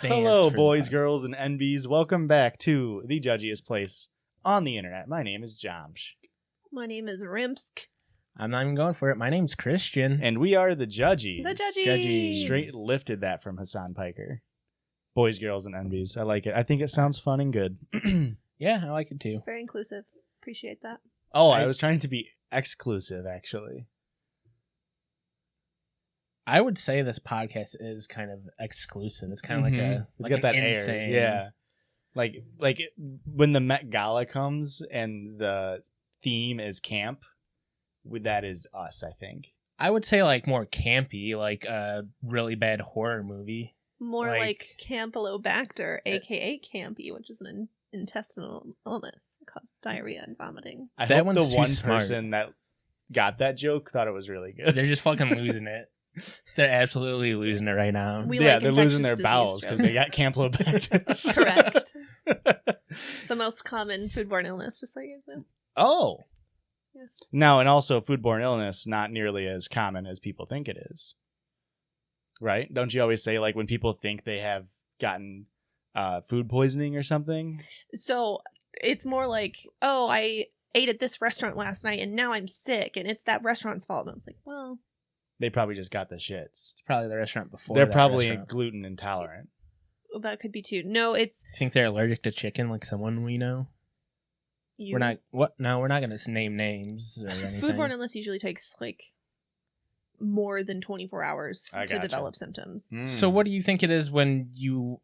Hello, boys, girls, and NBs. Welcome back to the Judgiest place on the internet. My name is Jomsh. My name is Rimsk. I'm not even going for it. My name's Christian. And we are the Judgies. The Judgies. Straight lifted that from Hassan Piker. Boys, girls, and NBs. I like it. I think it sounds fun and good. Yeah, I like it too. Very inclusive. Appreciate that. Oh, I was trying to be exclusive, actually. I would say this podcast is kind of exclusive. It's kind of like a It's like got that an air. thing. Yeah. Like when the Met Gala comes and the theme is camp, that is us, I think. I would say like more campy, like a really bad horror movie. More like Campylobacter, a.k.a. Campy, which is an intestinal illness. It causes diarrhea and vomiting. I That hope one's the too one smart. person that got that joke thought it was really good. They're just fucking losing it. They're absolutely losing it right now. They're losing their bowels because they got Campylobacter. Correct. It's the most common foodborne illness, just so you guys know. Oh. Yeah. Now, and also foodborne illness, not nearly as common as people think it is. Right? Don't you always say, like, when people think they have gotten food poisoning or something? So it's more like, oh, I ate at this restaurant last night and now I'm sick and it's that restaurant's fault. And I was like, well... They probably just got the shits. It's probably the restaurant before. They're that probably restaurant. gluten intolerant. That could be too. No, it's... Think they're allergic to chicken, like someone we know? You. We're not. What? No, we're not going to name names or anything. Foodborne illness usually takes like more than 24 hours I to gotcha. develop symptoms. So what do you think it is when you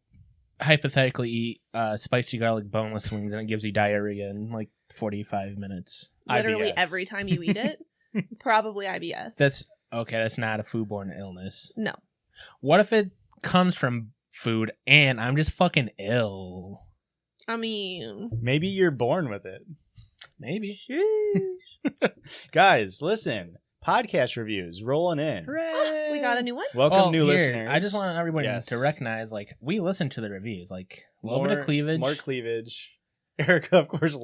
hypothetically eat spicy garlic boneless wings and it gives you diarrhea in like 45 minutes? Literally IBS. every time you eat it, probably IBS. That's okay. That's not a foodborne illness. no. What if it comes from food and I'm just fucking ill? I mean, Maybe you're born with it. Maybe. sheesh. Guys, listen. Podcast reviews rolling in. Hooray! We got a new one. Welcome, new here, listeners. I just want everyone Yes. to recognize, like, we listen to the reviews. Like, a little bit of cleavage. More cleavage. Erica, of course,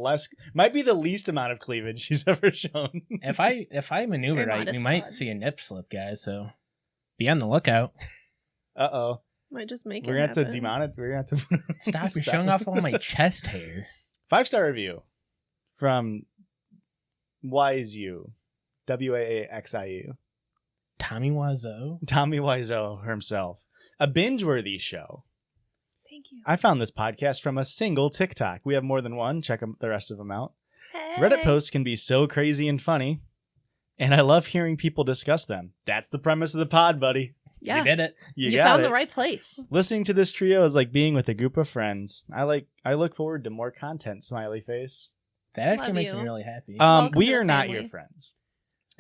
might be the least amount of cleavage she's ever shown. If I maneuver Very right, we modest might pod. see a nip slip, guys. So be on the lookout. Uh-oh. Might just make We're it going to have to happen. We're going to have to... Stop! You're showing off all my chest hair. 5-star review from Wiseau. Waaxiu. Tommy Wiseau. Tommy Wiseau himself. A binge-worthy show. Thank you. I found this podcast from a single TikTok. We have more than one. Check the rest of them out. Hey. Reddit posts can be so crazy and funny, and I love hearing people discuss them. That's the premise of the pod, buddy. Yeah. We did it. You You got found it. the right place. Listening to this trio is like being with a group of friends. I look forward to more content, smiley face. That actually Love makes you. me really happy. Welcome We to the are not family. your friends.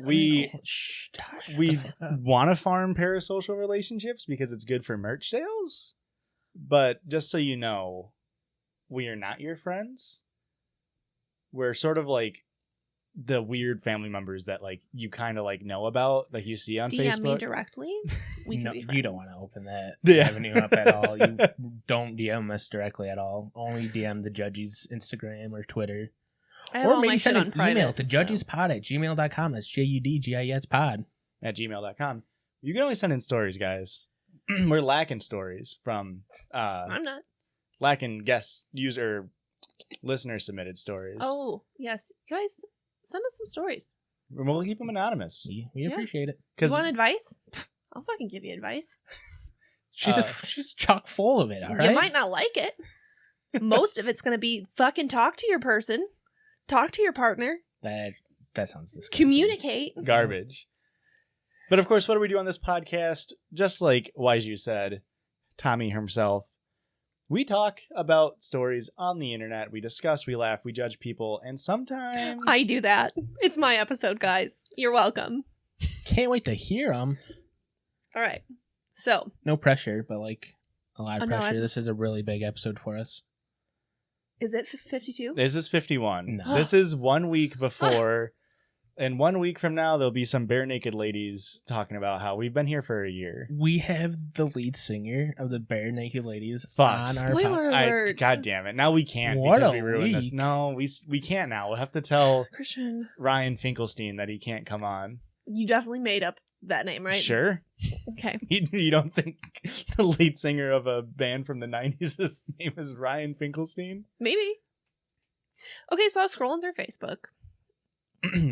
We Shh, we want to farm parasocial relationships because it's good for merch sales. But just so you know, we are not your friends. We're sort of like the weird family members that like you kind of like know about, like you see on DM Facebook. me directly. We can no, be you friends. don't want to open that Yeah. avenue up at all. You don't DM us directly at all. Only DM the Judgies Instagram or Twitter. I have Or all my maybe shit send on an private. email to so- judgiespod@gmail.com. That's JUDGIS pod. At gmail.com. You can always send in stories, guys. We're lacking stories from I'm not. lacking guest user listener submitted stories. Oh, yes. Guys, send us some stories. We'll keep them anonymous We Yeah. appreciate it. You because want advice? I'll fucking give you advice. She's chock full of it, all right? You might not like it. Most of it's going to be fucking talk to your person. Talk to your partner. That sounds disgusting. Communicate. garbage. But of course, what do we do on this podcast? Just like Wiseau said, Tommy himself, we talk about stories on the internet. We discuss, we laugh, we judge people, and sometimes I do that. It's my episode, guys. You're welcome. Can't wait to hear them. All right. So, No pressure, but like a lot of Oh, no, pressure. I've- This is a really big episode for us. is it 52? This is 51. No. This is 1 week before, and 1 week from now, there'll be some bare naked ladies talking about how we've been here for a year. We have the lead singer of the Bare Naked Ladies Fuck. on our Spoiler alert. God damn it. Now we can't What because a we ruined this. week. No, we can't now. We'll have to tell Christian. Ryan Finkelstein that he can't come on. You definitely made up that name, right? Sure. Okay. You don't think the lead singer of a band from the 90s, his name is Ryan Finkelstein? Maybe. Okay, so I was scrolling through Facebook.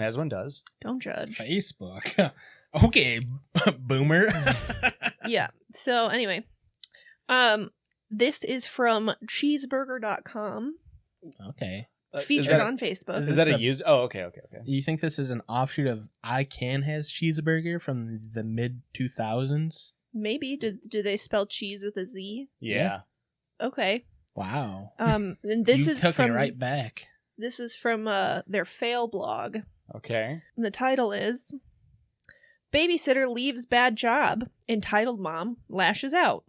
As one does. Don't judge. Facebook. Okay, boomer. Yeah. So anyway, this is from cheeseburger.com, Okay. featured on Facebook. Is that a use? Oh, okay. You think this is an offshoot of I Can Has Cheeseburger from the mid 2000s? Maybe. Do they spell cheese with a Z? Yeah. Okay. Wow. And this you is took from it right back. This is from their fail blog. Okay. And the title is Babysitter Leaves Bad Job. Entitled Mom Lashes Out.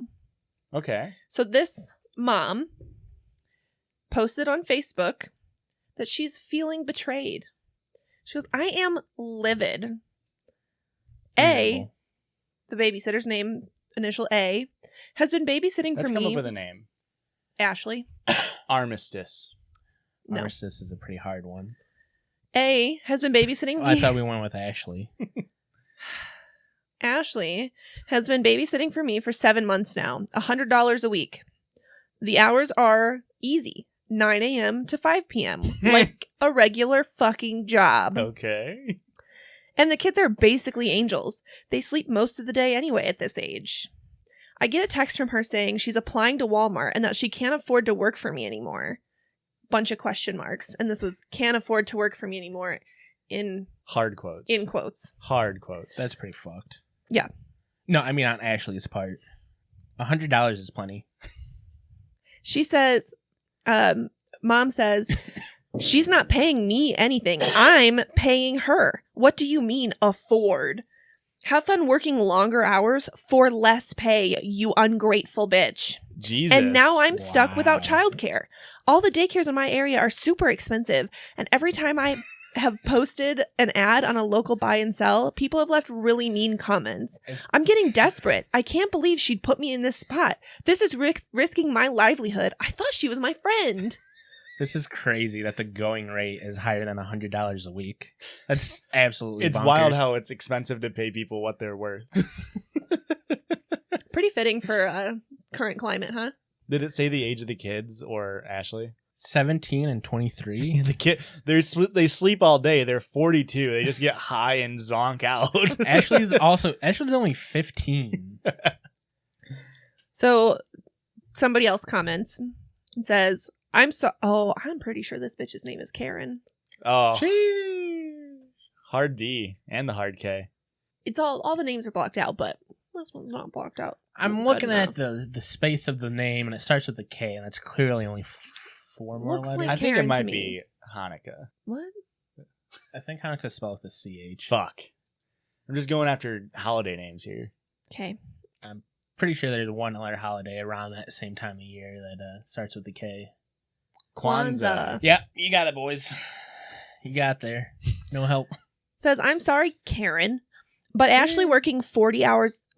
Okay. So this mom posted on Facebook that she's feeling betrayed. She goes, I am livid. A, the babysitter's name, initial A, has been babysitting Let's for come me. up with a name. Ashley. Armistice. No. Armistice is a pretty hard one. A has been babysitting me. I thought we went with Ashley. Ashley has been babysitting for me for 7 months now, $100 a week. The hours are easy, 9 a.m. to 5 p.m., like a regular fucking job. Okay. And the kids are basically angels. They sleep most of the day anyway at this age. I get a text from her saying she's applying to Walmart and that she can't afford to work for me anymore. Bunch of question marks. And this was can't afford to work for me anymore in Hard quotes. in quotes. Hard quotes. That's pretty fucked. Yeah. No, I mean on Ashley's part. $100 is plenty. She says, Mom says, she's not paying me anything. I'm paying her. What do you mean afford? Have fun working longer hours for less pay, you ungrateful bitch. Jesus. And now I'm stuck without Wow. childcare. All the daycares in my area are super expensive. And every time I have posted an ad on a local buy and sell, people have left really mean comments. I'm getting desperate. I can't believe she'd put me in this spot. This is risking my livelihood. I thought she was my friend. This is crazy that the going rate is higher than $100 a week. That's absolutely It's bonkers. wild how it's expensive to pay people what they're worth. Pretty fitting for current climate, huh? Did it say the age of the kids or Ashley? 17 and 23. The they sleep all day. They're 42. They just get high and zonk out. Ashley's only 15. So somebody else comments and says, I'm pretty sure this bitch's name is Karen. Oh, hard D and the hard K. It's all the names are blocked out, but this one's not blocked out. I'm Good looking enough. at the space of the name, and it starts with a K, and that's clearly only 4 more Looks letters. like I think Karen it to might me. be Hanukkah. What? I think Hanukkah's spelled with a CH. Fuck. I'm just going after holiday names here. Okay. Pretty sure there's one other holiday around that same time of year that starts with a K. Kwanzaa. Yeah, you got it, boys. You got there. No help. Says, I'm sorry, Karen, but Ashley working 40 hours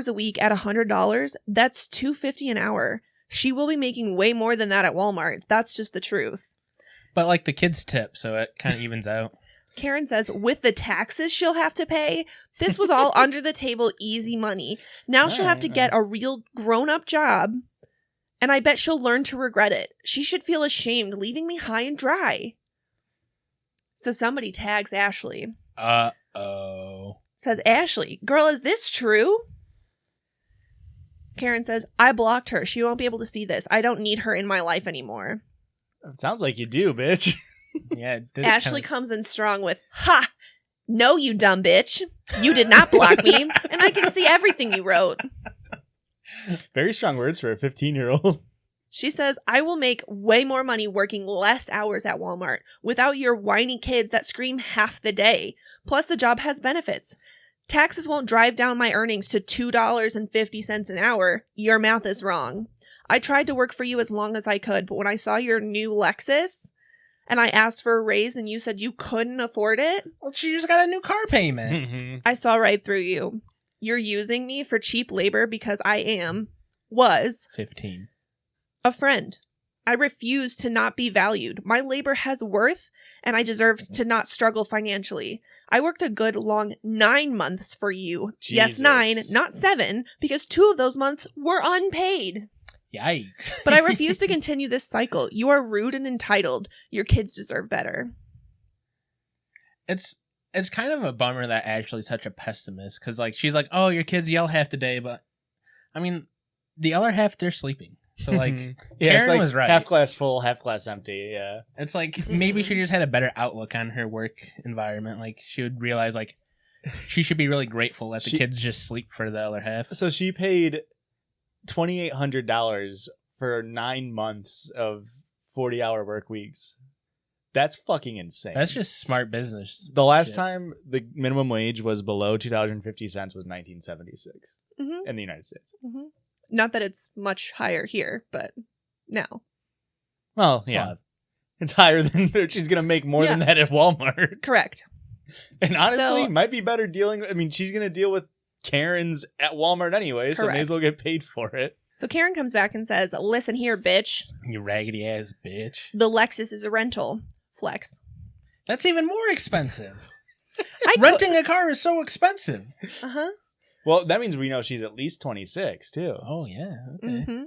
a week at $100, that's $250 an hour. She will be making way more than that at Walmart. That's just the truth. But like the kids tip, so it kind of evens out. Karen says, with the taxes she'll have to pay, this was all under the table easy money. Now she'll have to get a real grown-up job, and I bet she'll learn to regret it. She should feel ashamed leaving me high and dry. So somebody tags Ashley. Uh-oh. Says, Ashley, girl, is this true? Karen says, I blocked her. She won't be able to see this. I don't need her in my life anymore. It sounds like you do, bitch. Yeah. it did Ashley kinda- comes in strong with, ha! No, you dumb bitch. You did not block me, and I can see everything you wrote. Very strong words for a 15-year-old. She says, I will make way more money working less hours at Walmart without your whiny kids that scream half the day. Plus, the job has benefits. Taxes won't drive down my earnings to $2.50 an hour. Your math is wrong. I tried to work for you as long as I could, but when I saw your new Lexus and I asked for a raise and you said you couldn't afford it, Well, she just got a new car payment. I saw right through you. You're using me for cheap labor because was 15. a friend. I refuse to not be valued. My labor has worth, and I deserve to not struggle financially. I worked a good long 9 months for you. Yes, Jesus. 9, not 7, because 2 of those months were unpaid. Yikes. But I refuse to continue this cycle. You are rude and entitled. Your kids deserve better. It's kind of a bummer that Ashley's such a pessimist, because like she's like, oh, your kids yell half the day, but I mean, the other half they're sleeping. So like, Yeah, Karen it's like was right. half glass full, half glass empty. Yeah. It's like maybe she just had a better outlook on her work environment. Like she would realize like she should be really grateful that the kids just sleep for the other half. So she paid $2,800 for 9 months of 40-hour work weeks. That's fucking insane. That's just smart business. The last shit. time the minimum wage was below $2.50 was 1976 Mm-hmm. in the United States. Mm-hmm. Not that it's much higher here, but now. Well, yeah. Well, it's higher than she's going to make more than that at Walmart. Correct. And honestly, So- might be better dealing. I mean, she's going to deal with Karens at Walmart anyway, so may as Correct. well get paid for it. So Karen comes back and says, listen here, bitch. You raggedy ass bitch. The Lexus is a rental. Flex. That's even more expensive. I Renting a car is so expensive. Uh-huh. Well, that means we know she's at least 26, too. Oh yeah. Okay. Mm-hmm.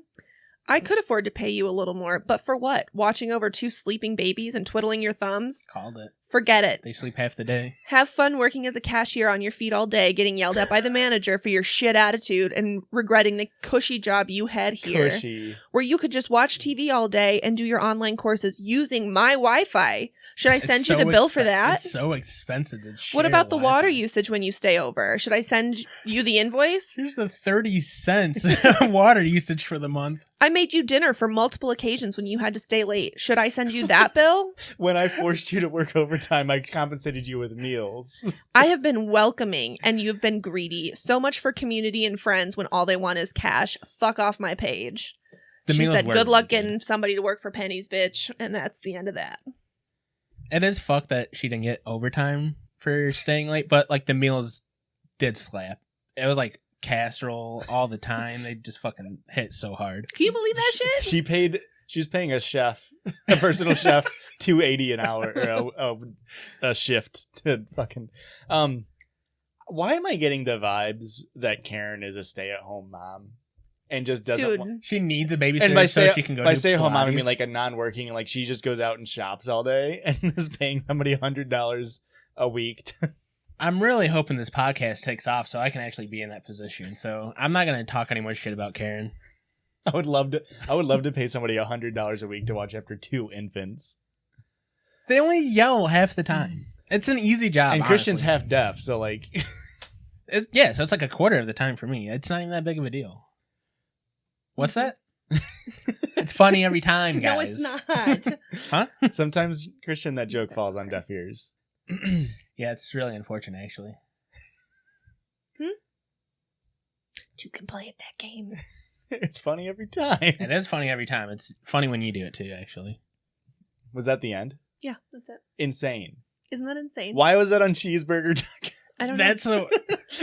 I could afford to pay you a little more, but for what? Watching over 2 sleeping babies and twiddling your thumbs? Called it. Forget it. They sleep half the day. Have fun working as a cashier on your feet all day, getting yelled at by the manager for your shit attitude and regretting the cushy job you had here. Cushy. Where you could just watch TV all day and do your online courses using my Wi-Fi. Should I send you the bill for that? It's so expensive. To What about the share water Wi-Fi. usage when you stay over? Should I send you the invoice? Here's the 30 cents water usage for the month. I made you dinner for multiple occasions when you had to stay late. Should I send you that bill? When I forced you to work overtime, I compensated you with meals. I have been welcoming and you've been greedy. So much for community and friends when all they want is cash. Fuck off my page. The She meals said, were good luck really getting somebody to work for pennies, bitch. And that's the end of that. It is fucked that she didn't get overtime for staying late, but like the meals did slap. It was like casserole all the time. They just fucking hit so hard. Can you believe that shit? She was paying a chef, a personal chef, $2.80 an hour, or a shift to fucking. Why am I getting the vibes that Karen is a stay-at-home mom and just doesn't? Dude, She needs a babysitter And by so she can go. by do stay-at-home mom, I Pilates. mean like a non-working, like she just goes out and shops all day and is paying somebody $100 a week. I'm really hoping this podcast takes off so I can actually be in that position. So I'm not gonna talk any more shit about Karen. I would love to pay somebody $100 a week to watch after 2 infants. They only yell half the time. It's an easy job. And Christian's honestly. half deaf, so like. So it's like a quarter of the time for me. It's not even that big of a deal. What's that? It's funny every time, no, guys. it's not. Huh? Sometimes, Christian, that joke falls on deaf ears. Yeah, it's really unfortunate, actually. You can play at that game. It's funny every time. It is funny every time. It's funny when you do it too, actually. Was that the end? Yeah, that's it. Insane. Isn't that insane? Why was that on Cheeseburger? I don't know. That's so.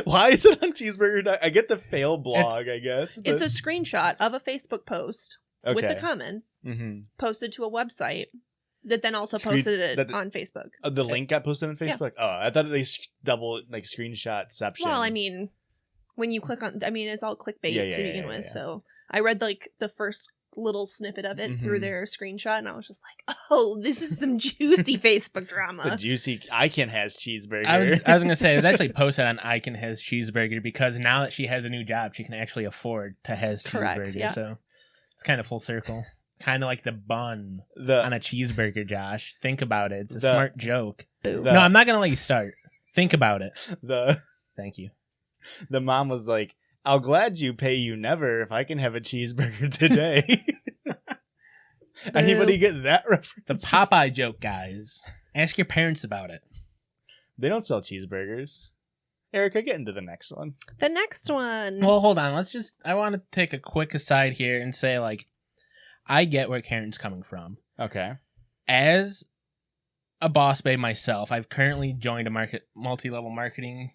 Why is it on Cheeseburger? I get the fail blog, I guess. It's a screenshot of a Facebook post with the comments posted to a website that then also posted it on Facebook. The link got posted on Facebook? Oh, I thought they double screenshotception. Well, I mean, when you click on, it's all clickbait to begin with. Yeah. So I read like the first little snippet of it through their screenshot, and I was just like, "Oh, this is some juicy Facebook drama." It's a juicy. Icon has cheeseburger. I was gonna say it was actually posted on Icon Has Cheeseburger because now that she has a new job, she can actually afford to Has Correct, Cheeseburger. yeah. So it's kind of full circle. Kind of like the bun the on a cheeseburger, Josh. Think about it. It's a The- smart joke. Boo. the- No, I'm not gonna let you start. Think about it. the Thank you. the mom was like, "I'll glad you pay you never if I can have a cheeseburger today." Anybody get that reference? It's a Popeye joke, guys. Ask your parents about it. They don't sell cheeseburgers. Erica, get into the next one. The next one. Well, hold on. I want to take a quick aside here and say, like, I get where Karen's coming from. Okay. As a boss babe myself, I've currently joined a multi-level marketing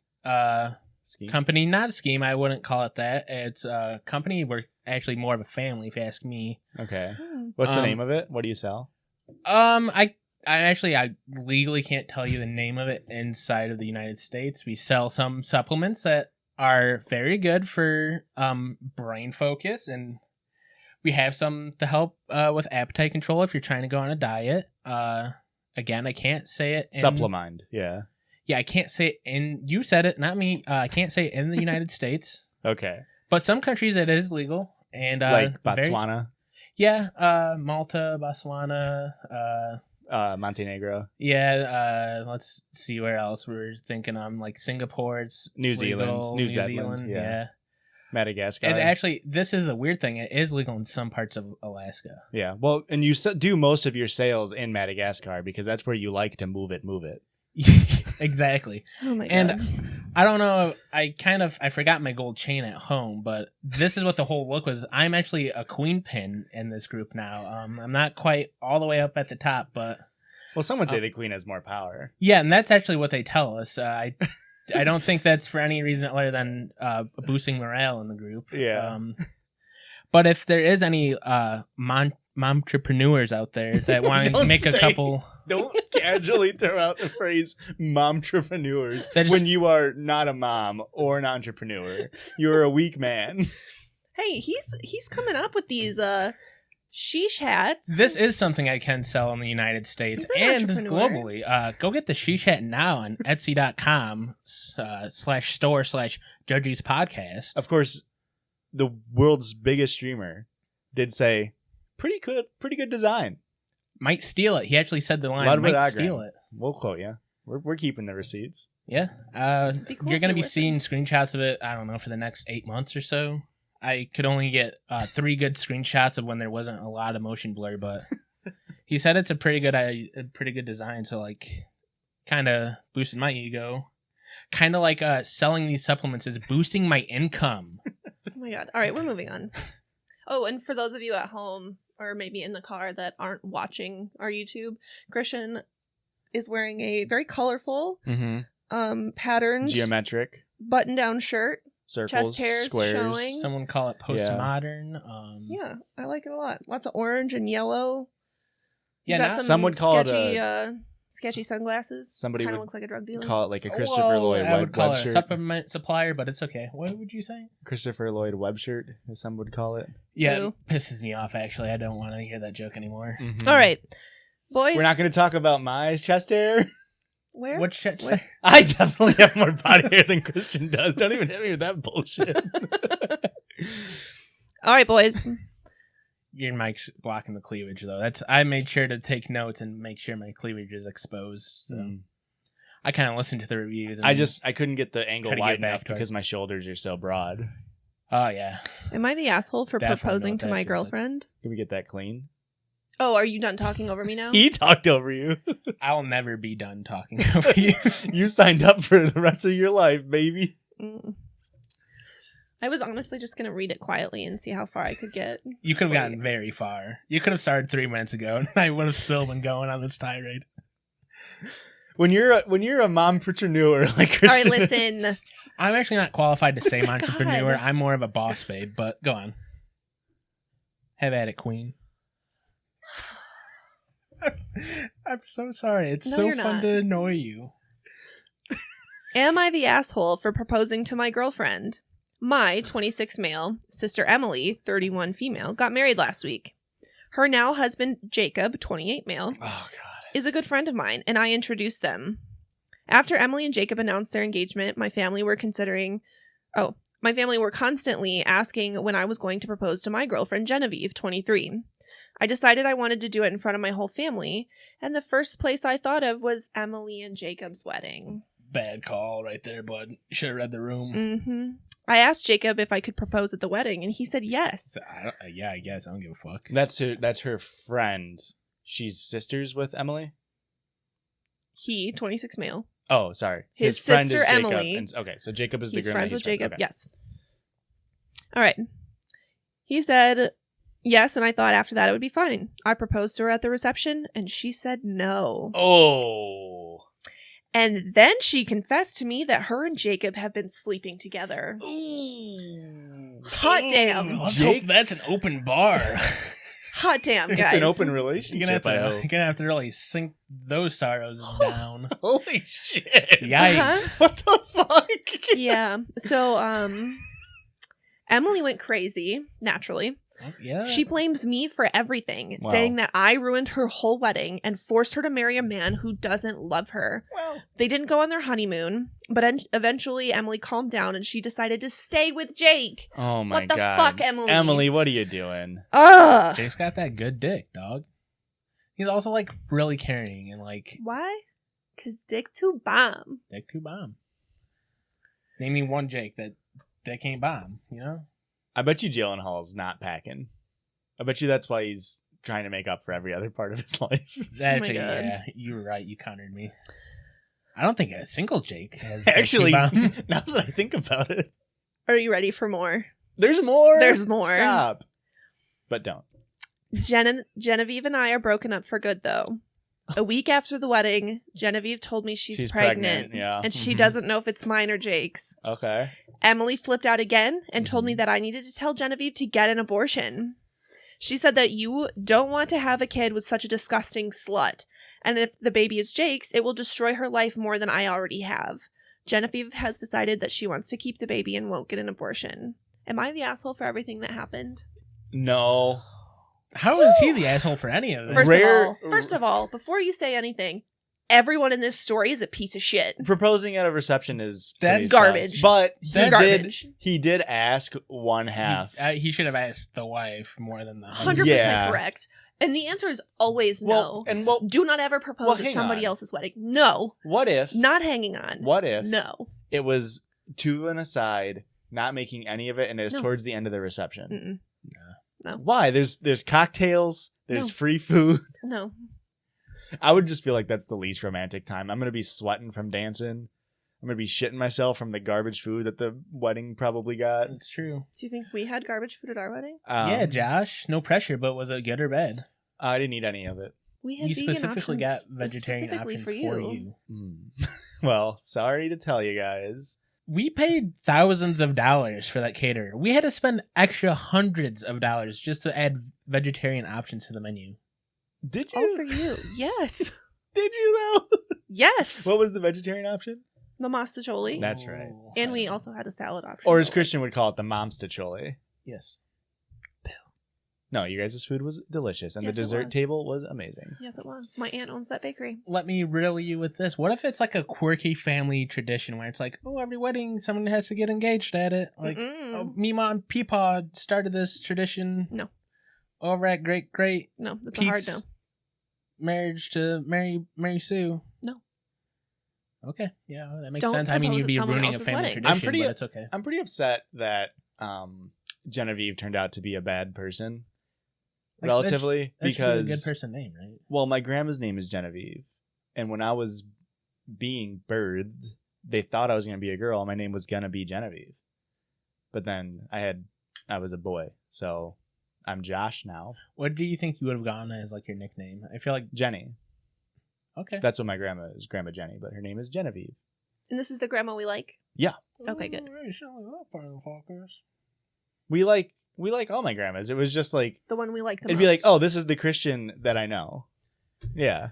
Scheme. company. Not a scheme. I wouldn't call it that. It's a company. We're actually more of a family, if you ask me. Okay. What's the name of it? What do you sell? I I legally can't tell you the name of it inside of the United States. We sell some supplements that are very good for brain focus, and we have some to help with appetite control if you're trying to go on a diet. Again, I can't say it. Supplement, yeah. Yeah, I can't say it in. You said it, not me. I can't say it in the United States. Okay. But some countries it is legal, and like Botswana. Malta, Botswana, Montenegro. Yeah, let's see where else we're thinking on, like Singapore, it's New Zealand, legal, New Zealand, yeah. Madagascar. And actually, this is a weird thing. It is legal in some parts of Alaska. Yeah, well, and you do most of your sales in Madagascar because that's where you like to move it. Exactly. Oh my god. And I don't know, I forgot my gold chain at home, but this is what the whole look was. I'm actually a queen pin in this group now. I'm not quite all the way up at the top, but... Well, some would say the queen has more power. Yeah, and that's actually what they tell us. I don't think that's for any reason other than boosting morale in the group. Yeah. But if there is any mom-trepreneurs out there that want to make a couple... Don't casually throw out the phrase mom-trepreneurs when you are not a mom or an entrepreneur. You're a weak man. Hey, he's coming up with these sheesh hats. This is something I can sell in the United States and globally. Go get the sheesh hat now on Etsy.com/store/Judgies podcast. Of course, the world's biggest streamer did say, pretty good design. Might steal it. He actually said the line, might steal it. We'll quote you. We're keeping the receipts. Yeah. Cool you're going to be seeing screenshots of it, I don't know, for the next 8 months or so. I could only get 3 good screenshots of when there wasn't a lot of motion blur, but he said it's a pretty good design, so like kind of boosted my ego. Kind of like selling these supplements is boosting my income. Oh my god. All right, we're moving on. Oh, and for those of you at home or maybe in the car that aren't watching our YouTube, Christian is wearing a very colorful, patterned, geometric button-down shirt. Circles, chest hairs squares. showing. Someone call it postmodern. Yeah, I like it a lot. Lots of orange and yellow. He's got some some would call sketchy, it sketchy sunglasses. Somebody kind would of looks like a drug dealer. call it like a Christopher Lloyd I would call Webb it shirt. a supplement supplier, but it's okay. What would you say? Christopher Lloyd Webb shirt, as some would call it. Yeah, Ew. it pisses me off, actually. I don't want to hear that joke anymore. Mm-hmm. All right, boys. We're not going to talk about my chest hair. Where? What shit? Where? I definitely have more body hair than Christian does. Don't even hit me with that bullshit. All right, boys. Your mic's blocking the cleavage, though. I made sure to take notes and make sure my cleavage is exposed. So I kind of listened to the reviews. And I couldn't get the angle Try to wide get back enough to it. because my shoulders are so broad. Oh yeah. Am I the asshole for Definitely know proposing what to that my feels like. girlfriend? Can we get that clean? Oh, are you done talking over me now? He talked over you. I'll never be done talking over you. You signed up for the rest of your life, baby. I was honestly just going to read it quietly and see how far I could get. You could have gotten very far. You could have started 3 minutes ago, and I would have still been going on this tirade. When you're a mompreneur like Christian. All right, listen. I'm actually not qualified to say entrepreneur. God. I'm more of a boss babe, but go on. Have at it, queen. I'm so sorry. It's No, so you're fun not. to annoy you. Am I the asshole for proposing to my girlfriend? My 26 male, sister Emily, 31 female, got married last week. Her now husband, Jacob, 28 male, Oh God. is a good friend of mine, and I introduced them. After Emily and Jacob announced their engagement, my family were constantly asking when I was going to propose to my girlfriend, Genevieve, 23. I decided I wanted to do it in front of my whole family, and the first place I thought of was Emily and Jacob's wedding. Bad call right there, bud. You should have read the room. Mm-hmm. I asked Jacob if I could propose at the wedding, and he said yes. I guess. I don't give a fuck. That's her friend. She's sisters with Emily? He, 26 male. Oh, sorry. His friend sister, is Jacob. Emily. And, okay, so Jacob is the He's girl. friends that with friend. Jacob. Okay. Yes. All right. He said yes, and I thought after that it would be fine. I proposed to her at the reception, and she said no. Oh. And then she confessed to me that her and Jacob have been sleeping together. Ooh. Hot damn. Let's hope that's an open bar. Hot damn, guys. It's an open You're relationship, I hope. gonna have to really sink those sorrows down. Holy shit. Yikes. What the fuck? Yeah. So, Emily went crazy, naturally. Yeah. She blames me for everything, Wow. saying that I ruined her whole wedding and forced her to marry a man who doesn't love her. Well, They didn't go on their honeymoon, but eventually Emily calmed down and she decided to stay with Jake. oh my What the god. fuck, Emily? Emily, what are you doing? Ugh. Jake's got that good dick, dog. He's also like really caring and like Why? Because Dick too bomb. dick to bomb. Name me one Jake that can't bomb, you know? I bet you Gyllenhaal's not packing. I bet you that's why he's trying to make up for every other part of his life. Actually, God. yeah, you were right. You countered me. I don't think a single Jake has dick to Actually, bomb. now that I think about it, Are you ready for more? there's more. There's more. Stop. But don't. Genevieve and I are broken up for good, though. A week after the wedding, Genevieve told me she's pregnant. Yeah. And she Mhm. doesn't know if it's mine or Jake's. Okay. Emily flipped out again and told Mm-hmm. me that I needed to tell Genevieve to get an abortion. She said that you don't want to have a kid with such a disgusting slut. And if the baby is Jake's, it will destroy her life more than I already have. Genevieve has decided that she wants to keep the baby and won't get an abortion. Am I the asshole for everything that happened? No. How is he the asshole for any of this? First of all, before you say anything, everyone in this story is a piece of shit. Proposing at a reception is That's pretty garbage. sus. But That's garbage. He did ask one half. He should have asked the wife more than the 100% husband. Yeah. correct. And the answer is always well, no. and well, Do not ever propose Well, at hang somebody on. else's wedding. No. what if? Not hanging on. What if? No. It was to an aside, not making any of it, and it was No. towards the end of the reception. No. Why? There's cocktails. There's No. free food. No. I would just feel like that's the least romantic time. I'm gonna be sweating from dancing. I'm gonna be shitting myself from the garbage food that the wedding probably got. It's true. Do you think we had garbage food at our wedding? Yeah, Josh. No pressure, but was it good or bad? I didn't eat any of it. We had You vegan specifically options got vegetarian specifically options for you. Well, sorry to tell you guys. We paid thousands of dollars for that caterer. We had to spend extra hundreds of dollars just to add vegetarian options to the menu. Did you? All for you. Yes. Did you though? Yes. What was the vegetarian option? The mastacholi. That's right. Oh, And we I- also had a salad option. Or as Christian would call it, the momstacholi. Yes. No, you guys' food was delicious, and Yes, the it dessert was. table was amazing. Yes, it was. My aunt owns that bakery. Let me riddle you with this. What if it's like a quirky family tradition where it's like, oh, every wedding someone has to get engaged at it? Like, Mm-mm. oh, Mima and Peepaw started this tradition. No. Over at Great No, that's a hard Pete's no. marriage to Mary Sue. No. Okay, yeah, that makes Don't sense. I mean, propose you'd at be someone ruining a else's family wedding. tradition, but it's okay. I'm pretty upset that Genevieve turned out to be a bad person, Like, relatively, That should be because a good person name, right? well, my grandma's name is Genevieve, and when I was being birthed, they thought I was gonna be a girl. And my name was gonna be Genevieve, but then I was a boy, so I'm Josh now. What do you think you would have gone as like your nickname? I feel like Jenny. okay. That's what my grandma is, Grandma Jenny, but her name is Genevieve. And this is the grandma we like? Yeah. Okay, good. We like all my grandmas. It was just like The one we like the it'd most. be like, oh, this is the Christian that I know. Yeah.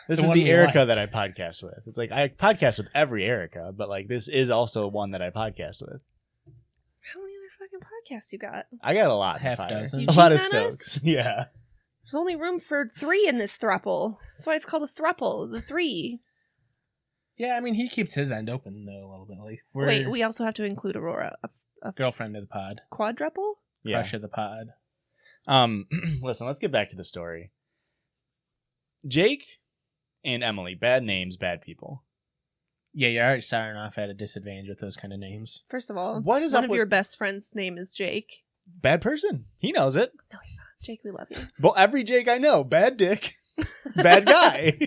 This is one the we Erica like. that I podcast with. It's like I podcast with every Erica, but like this is also one that I podcast with. How many other fucking podcasts you got? I got a lot. in Half fire. dozen. You A lot of cheating on us? Stokes. Yeah. There's only room for 3 in this thruple. That's why it's called a thruple. The 3. Yeah, I mean, he keeps his end open though a little bit. Like, we're Wait, we also have to include Aurora. A girlfriend of the pod, quadruple? Yeah. crush of the pod. Listen, let's get back to the story. Jake and Emily, bad names, bad people. Yeah, you're already starting off at a disadvantage with those kind of names. First of all, What is one up of with your best friends' name is Jake. bad person? He knows it. No, he's not. Jake, we love you. Well, every Jake I know, bad dick, bad guy.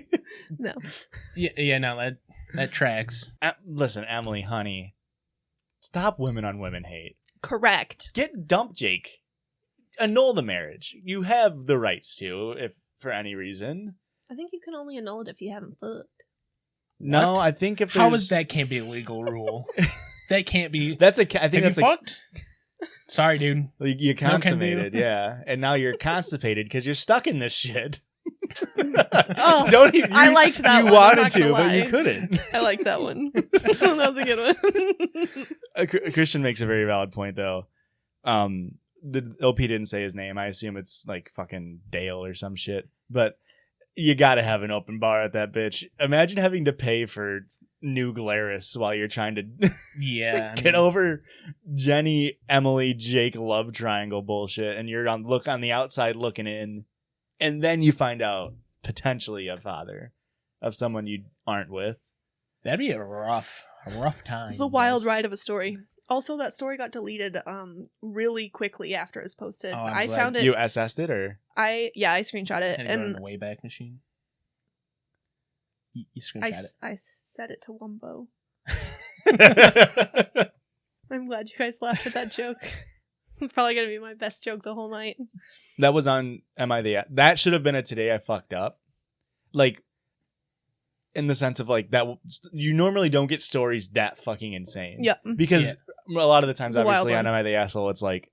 No. Yeah, no, that tracks. Listen, Emily, honey, stop women on women hate. Correct. Dump Jake. Annul the marriage. You have the rights to, if for any reason. I think you can only annul it if you haven't fucked. No, What? I think if there's How is that can't be a legal rule? That can't be. That's a. I think Have that's you a. fucked? Sorry, dude. You can do. consummated, yeah. And now you're constipated because you're stuck in this shit. Oh, Don't even, I liked that you one. wanted I'm not gonna to, but you lie. couldn't. I like that one. That was a good one. Christian makes a very valid point, though. The OP didn't say his name. I assume it's like fucking Dale or some shit. But you gotta have an open bar at that bitch. Imagine having to pay for New Glarus while you're trying to Yeah. get over Jenny, Emily, Jake love triangle bullshit, and you're on the outside looking in, and then you find out potentially a father of someone you aren't with. That'd be a rough time. It's a wild ride of a story. Also, that story got deleted really quickly after it was posted. Oh, I'm I glad. found it. You SS'd it, or I screenshot it, Had to go in and the Wayback Machine. You I screenshot it. set it to Wumbo. I'm glad you guys laughed at that joke. It's probably gonna be my best joke the whole night. that was on That should have been a Today I Fucked Up, like in the sense of like that. You normally don't get stories that fucking insane. Yep. Because a lot of the times, It's a wild obviously, on one. Am I the Asshole, it's like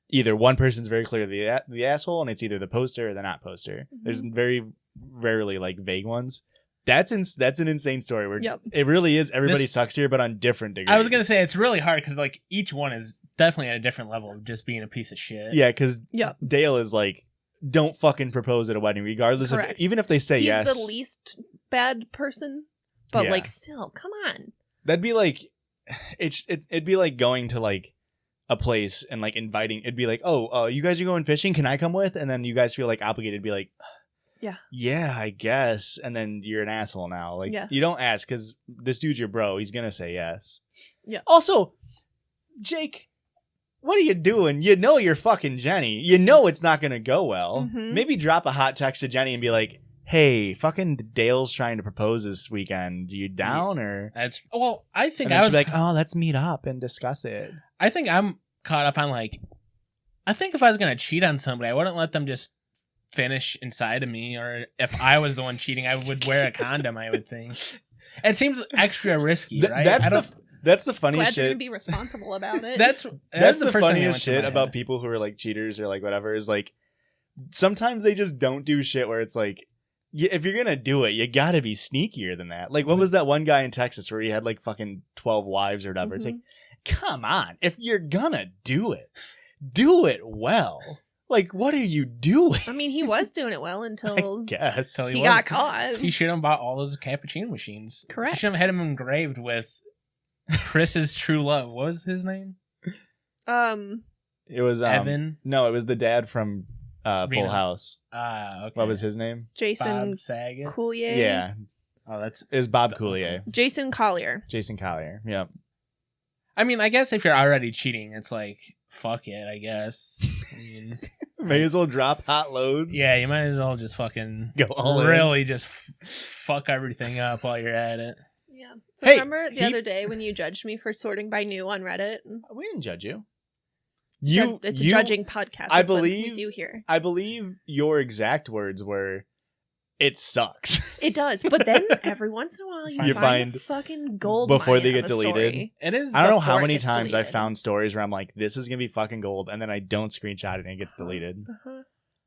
either one person's very clearly the asshole, and it's either the poster or the not poster. Mhm. There's very rarely like vague ones. That's an insane story where Yep. it really is everybody This- sucks here, but on different degrees. I was gonna say it's really hard because like each one is definitely at a different level of just being a piece of shit. Yeah, because Yep. Dale is like, don't fucking propose at a wedding, regardless of Correct. even if they say He's yes. the least bad person, but Yeah. like still, come on. That'd be like, it'd be like going to like a place and like inviting. It'd be like, oh, you guys are going fishing. Can I come with? And then you guys feel like obligated to be like, yeah, I guess. And then you're an asshole now. Like, Yeah. you don't ask because this dude's your bro. He's gonna say yes. Yeah. Also, Jake, what are you doing? You know you're fucking Jenny. You know it's not gonna go well. Mhm. Maybe drop a hot text to Jenny and be like, hey, fucking Dale's trying to propose this weekend. You down or? I think And then I she'd was be like, oh, let's meet up and discuss it. I think I'm caught up on like, I think if I was gonna cheat on somebody, I wouldn't let them just finish inside of me, or if I was the one cheating, I would wear a condom. I would think it seems extra risky, right? That's the funniest Glad you're gonna shit. be responsible about it. That's the the first thing that funniest went to shit my about head. people who are like cheaters or like whatever is like sometimes they just don't do shit where it's like, if you're gonna do it, you gotta be sneakier than that. Like, what was that one guy in Texas where he had like fucking 12 wives or whatever? It's like, come on, if you're gonna do it well. Like, what are you doing? I mean, he was doing it well I until guess. So he was. got caught. He should have bought all those cappuccino machines. Correct. He should have had him engraved with Chris's true love. What was his name? It was Evan. No, it was the dad from Full Reno. House. Okay. What was his name? Jason Bob Saget. Coulier. Yeah, Oh, that's. it was Bob Coulier. Jason Collier. Jason Collier. Yep. I mean, I guess if you're already cheating, it's like fuck it. I guess. I mean, May as well drop hot loads. yeah, you might as well just fucking Go all in. really just fuck everything up while you're at it. Yeah. So Hey, remember the other day when you judged me for sorting by new on Reddit? We didn't judge you. It's a judging podcast. I That's what we believe- do here. I believe your exact words were, "It sucks." It does, but then every once in a while You find find the fucking gold before mine they of get a deleted. story. It is. I don't know how Before it many gets times I've deleted. found stories where I'm like, "This is gonna be fucking gold," and then I don't screenshot it and it gets deleted. Uh-huh.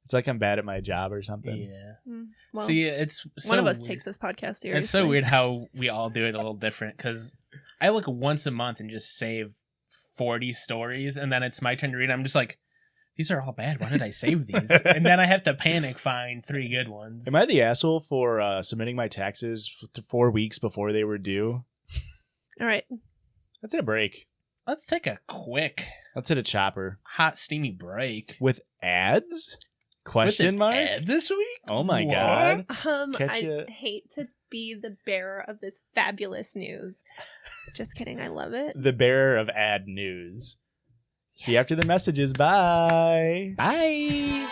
It's like I'm bad at my job or something. Yeah. Well, See, it's so one of us weird. takes this podcast seriously. It's so weird how we all do it a little different because I look once a month and just save 40 stories, and then it's my turn to read. I'm just like, these are all bad. Why did I save these? And then I have to panic find 3 good ones. Am I the asshole for submitting my taxes 4 weeks before they were due? All right. Let's hit a break. Let's take a quick, Let's hit a chopper hot, steamy break. with ads? With Question an mark? ad this week? Oh my What? god! Catch I ya. hate to be the bearer of this fabulous news. Just kidding. I love it. The bearer of ad news. See you after the messages. Bye. Bye.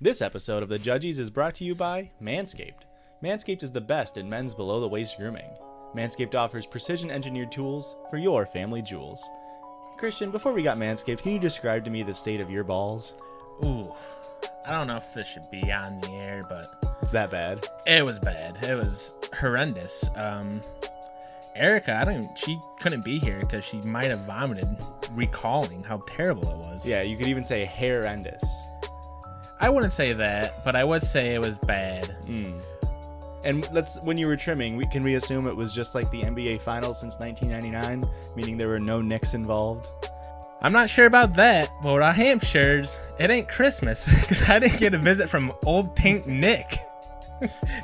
This episode of the Judgies is brought to you by Manscaped. Manscaped is the best in men's below-the-waist grooming. Manscaped offers precision-engineered tools for your family jewels. Christian, before we got Manscaped, can you describe to me the state of your balls? Ooh. I don't know if this should be on the air, but It's that bad. it was bad. It was horrendous. Erica, she couldn't be here because she might have vomited, recalling how terrible it was. Yeah, you could even say horrendous. I wouldn't say that, but I would say it was bad. And when you were trimming, can we assume it was just like the NBA Finals since 1999, meaning there were no Knicks involved? I'm not sure about that, but what I am sure is it ain't Christmas because I didn't get a visit from old Pink Nick.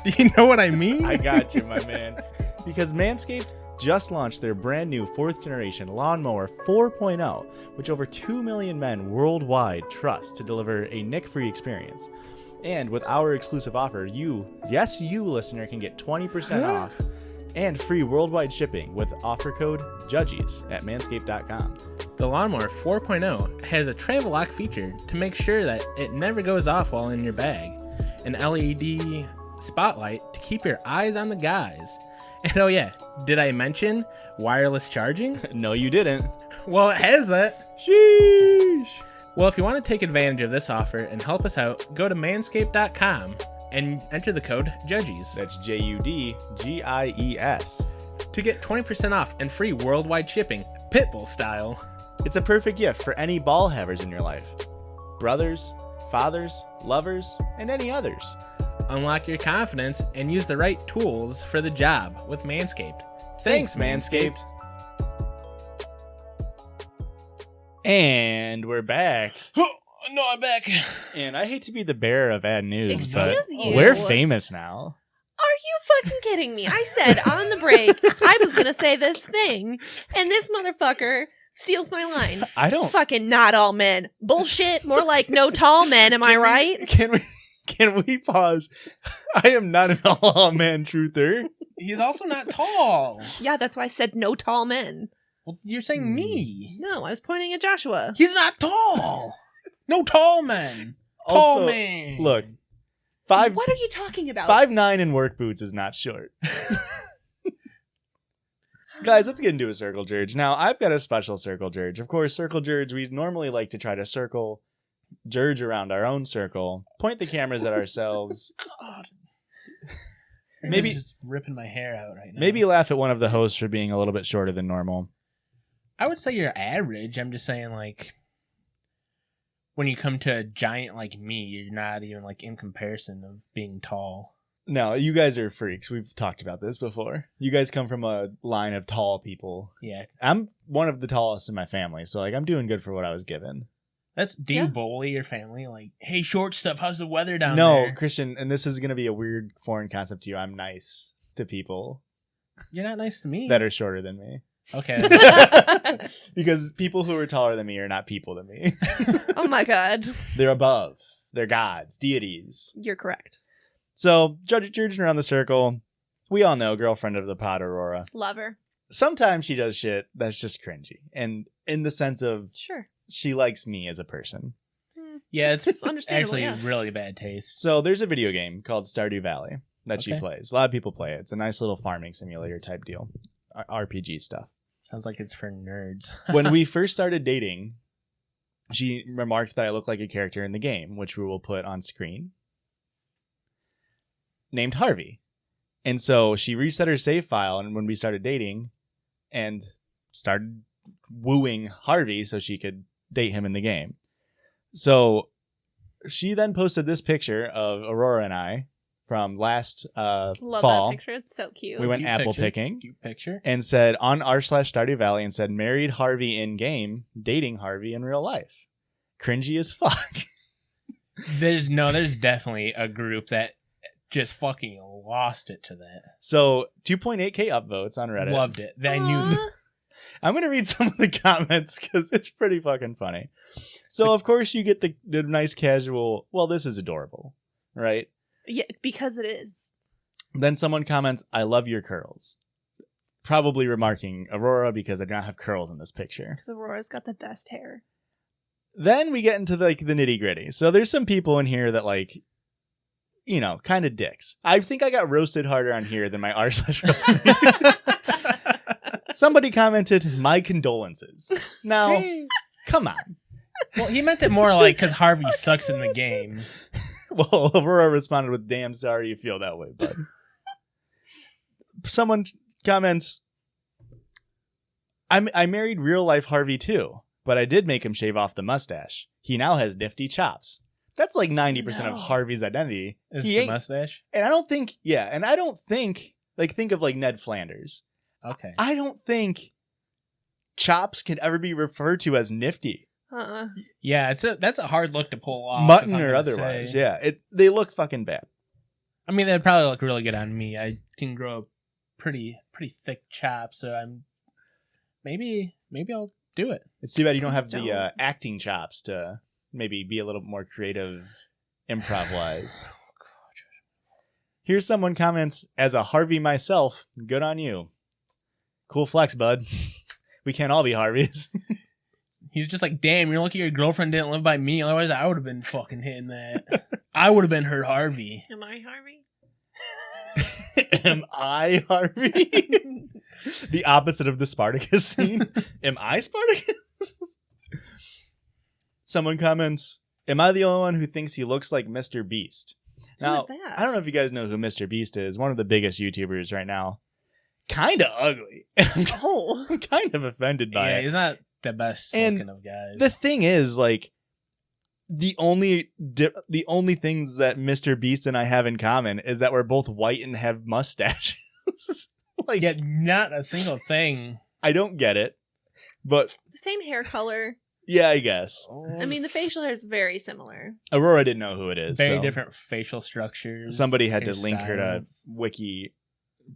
Do you know what I mean? I got you, my man. Because Manscaped just launched their brand new 4th generation Lawnmower 4.0, which over 2 million men worldwide trust to deliver a nick-free experience. And with our exclusive offer, you listener, can get 20% off and free worldwide shipping with offer code Judgies at manscaped.com. The Lawnmower 4.0 has a travel lock feature to make sure that it never goes off while in your bag, an LED spotlight to keep your eyes on the guys. And oh yeah, did I mention wireless charging? No, you didn't. Well, it has that. Sheesh. Well, if you want to take advantage of this offer and help us out, go to manscaped.com and enter the code Judgies. That's Judgies. To get 20% off and free worldwide shipping, Pitbull style. It's a perfect gift for any ball havers in your life. Brothers, fathers, lovers, and any others. Unlock your confidence and use the right tools for the job with Manscaped. Thanks, Manscaped. And we're back. No, I'm back. And I hate to be the bearer of bad news, Excuse but you. we're famous now. Are you fucking kidding me? I said on the break I was gonna say this thing, and this motherfucker steals my line. I don't. Fucking not all men. Bullshit. More like no tall men. Am I right? Can we pause? I am not an all-man truther. He's also not tall. Yeah, that's why I said no tall men. Well, you're saying me. No, I was pointing at Joshua. He's not tall. No tall men. Tall Also, man. Look, What are you talking about? 5'9" in work boots is not short. Guys, let's get into a circle Jurdge. Now, I've got a special circle Jurdge. Of course, circle Jurdge, we normally like to try to circle Jurdge around our own circle, point the cameras at ourselves. God. Maybe just ripping my hair out right now. Maybe laugh at one of the hosts for being a little bit shorter than normal. I would say you're average. I'm just saying, like, when you come to a giant like me, you're not even like in comparison of being tall. No, you guys are freaks. We've talked about this before. You guys come from a line of tall people. Yeah. I'm one of the tallest in my family, so like I'm doing good for what I was given. Do you bully your family? Like, hey, short stuff, how's the weather down there? No, Christian, and this is going to be a weird foreign concept to you. I'm nice to people. You're not nice to me. That are shorter than me. Okay. Because people who are taller than me are not people to me. Oh my god. They're above. They're gods, deities. You're correct. So, Judging around the circle, we all know girlfriend of the pod, Aurora. Love her. Sometimes she does shit that's just cringy. And in the sense of... Sure. She likes me as a person. Yeah, it's understandable, actually really bad taste. So there's a video game called Stardew Valley that she plays. A lot of people play it. It's a nice little farming simulator type deal. RPG stuff. Sounds like it's for nerds. When we first started dating, she remarked that I look like a character in the game, which we will put on screen, named Harvey. And so she reset her save file, and when we started dating and started wooing Harvey so she could date him in the game. So she then posted this picture of Aurora and I from last Love fall. that picture. It's so cute. We went Cute apple picture. picking. Cute picture. And said on r/Stardew Valley and said married Harvey in game, dating Harvey in real life. Cringy as fuck. There's definitely a group that just fucking lost it to that. So 2.8k upvotes on Reddit. Loved it. I knew. I'm going to read some of the comments because it's pretty fucking funny. So, of course, you get the nice casual, well, this is adorable, right? Yeah, because it is. Then someone comments, I love your curls. Probably remarking Aurora because I do not have curls in this picture. Because Aurora's got the best hair. Then we get into the nitty gritty. So there's some people in here that like, you know, kind of dicks. I think I got roasted harder on here than my r/roasted. Somebody commented, my condolences. Now, come on. Well, he meant it more like because Harvey sucks in the game. Well, Aurora responded with, damn sorry you feel that way, bud. Someone comments, I married real life Harvey too, but I did make him shave off the mustache. He now has nifty chops. That's like 90% of Harvey's identity. Is He the ain't, mustache? and I don't think, like, think of like Ned Flanders. Okay. I don't think chops can ever be referred to as nifty. Yeah, that's a hard look to pull off. Mutton or otherwise. Yeah, they look fucking bad. I mean, they'd probably look really good on me. I can grow pretty thick chops, so I'm maybe I'll do it. It's too bad you don't have the acting chops to maybe be a little more creative improv-wise. Here's someone comments, as a Harvey myself, good on you. Cool flex, bud. We can't all be Harveys. He's just like, damn, you're lucky your girlfriend didn't live by me. Otherwise, I would have been fucking hitting that. I would have been her Harvey. Am I Harvey? Am I Harvey? The opposite of the Spartacus scene. Am I Spartacus? Someone comments, am I the only one who thinks he looks like Mr. Beast? Now, Who is that? I don't know if you guys know who Mr. Beast is. One of the biggest YouTubers right now. Kind of ugly. I'm kind of offended by it. He's not the best looking of guys. The thing is, like, the only things that Mr. Beast and I have in common is that we're both white and have mustaches. Like, yet not a single thing. I don't get it, but The same hair color. yeah, I guess. I mean, the facial hair is very similar. Aurora didn't know who it is. Very so different facial structures. Somebody had to link her to hairstyles.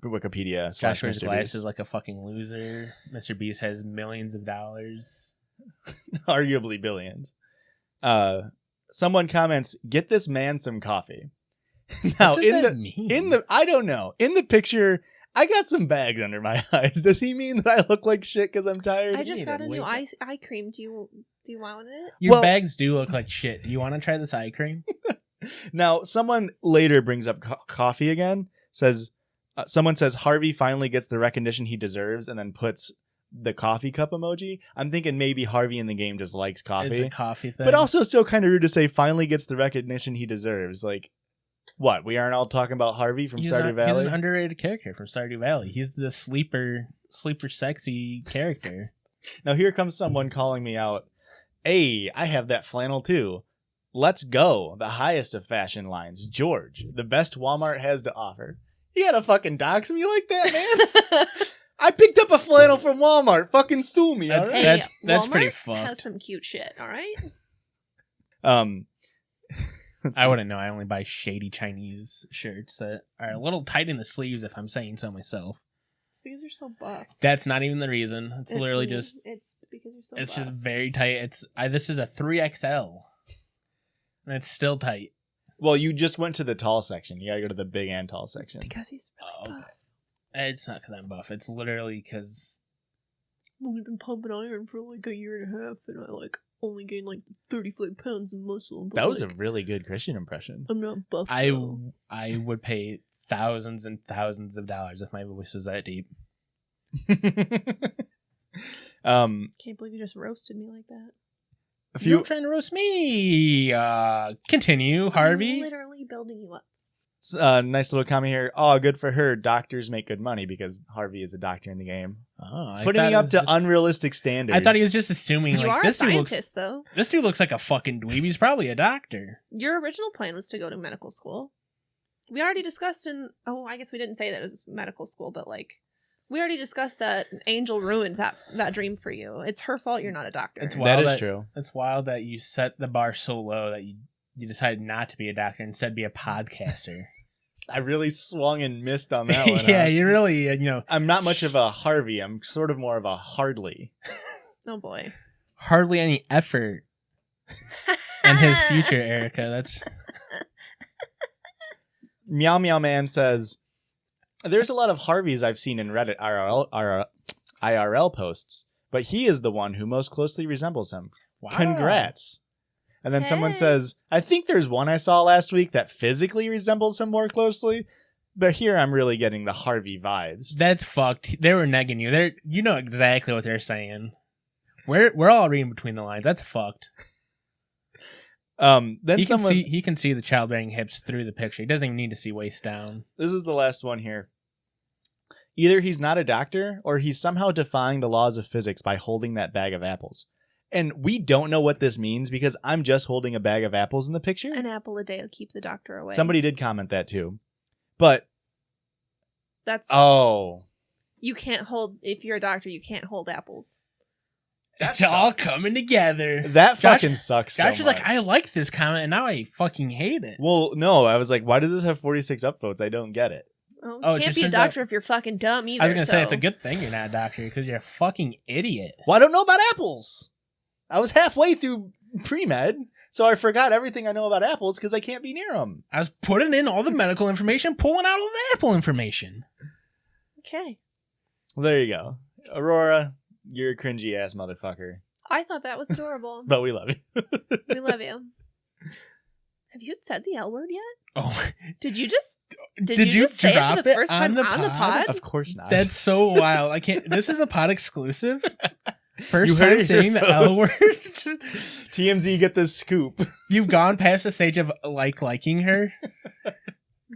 Wikipedia. Josh wears /Mr. glasses Beast. like a fucking loser. Mr. Beast has millions of dollars. Arguably billions. Someone comments, get this man some coffee. Now, What does that mean? I don't know. In the picture, I got some bags under my eyes. Does he mean that I look like shit because I'm tired? I just need got to a new wake eye cream. Do you want it? Your bags do look like shit. Do you want to try this eye cream? Now, someone later brings up coffee again. Someone says Harvey finally gets the recognition he deserves, and then puts the coffee cup emoji. I'm thinking maybe Harvey in the game just likes coffee. It's a coffee thing. But also still kind of rude to say finally gets the recognition he deserves. Like, what? We aren't all talking about Harvey from Stardew Valley? He's an underrated character from Stardew Valley. He's the sleeper sexy character. Now here comes someone calling me out. Hey, I have that flannel too. Let's go. The highest of fashion lines. Jurdge. The best Walmart has to offer. You gotta fucking dox me like that, man? I picked up a flannel from Walmart. Fucking sue me, That's- alright? Hey, that's Walmart pretty fucked. has some cute shit, all right? I wouldn't know. I only buy shady Chinese shirts that are a little tight in the sleeves, if I'm saying so myself. It's because you're so buff. That's not even the reason. It's literally just It's because you're so it's buff. just very tight. This is a 3XL. And it's still tight. Well, you just went to the tall section. You gotta go to the big and tall section. because he's really buff. It's not because I'm buff. It's literally because We've been pumping iron for like a year and a half, and I only gained 35 pounds of muscle. But, That was a really good Christian impression. I'm not buff. I though. would pay thousands and thousands of dollars if my voice was that deep. Can't believe you just roasted me like that. You're trying to roast me. Continue, Harvey. I'm literally building you up. Nice little comment here. Oh, good for her. Doctors make good money because Harvey is a doctor in the game. Oh, Putting me up to unrealistic standards. I thought he was just assuming You like are this a dude scientist, though. This dude looks like a fucking dweeb. He's probably a doctor. Your original plan was to go to medical school. We already discussed I guess we didn't say that it was medical school, but we already discussed that Angel ruined that dream for you. It's her fault you're not a doctor. It's That wild is true. It's wild that you set the bar so low that you decided not to be a doctor and instead be a podcaster. I really swung and missed on that one. Yeah, huh? you really, I'm not much of a Harvey. I'm sort of more of a Hardly. Oh boy. hardly any effort in his future, Erica. That's Meow Meow Man says, there's a lot of Harveys I've seen in Reddit IRL posts, but he is the one who most closely resembles him. wow. Congrats. And then someone Hey. says, I think there's one I saw last week that physically resembles him more closely, but here I'm really getting the Harvey vibes. That's fucked. They were negging you. You know exactly what they're saying. We're all reading between the lines. That's fucked. Then He can see the childbearing hips through the picture. He doesn't even need to see waist down. This is the last one here. either he's not a doctor or he's somehow defying the laws of physics by holding that bag of apples. And we don't know what this means because I'm just holding a bag of apples in the picture. An apple a day will keep the doctor away. Somebody did comment that too. But That's you can't hold, if you're a doctor, you can't hold apples. It's all coming together. That fucking sucks. Josh so is much. like, I like this comment, and now I fucking hate it. Well, no, I was like, why does this have 46 upvotes? I don't get it. Oh, Oh, you it can't just be a turns doctor if you're fucking dumb either. I was gonna say so- it's a good thing you're not a doctor because you're a fucking idiot. Well, I don't know about apples. I was halfway through pre-med, so I forgot everything I know about apples because I can't be near them. I was putting in all the medical information, pulling out all the apple information. Okay. Well, there you go. Aurora, you're a cringy ass motherfucker. I thought that was adorable. But we love you. We love you. Have you said the L word yet? Oh, Did you just Did you just say it drop for the it first on time the on the pod? pod? Of course not. that's so wild. I can't. This is a pod exclusive. First You heard time it saying here, the L word. folks. TMZ, get this scoop. You've gone past the stage of liking her.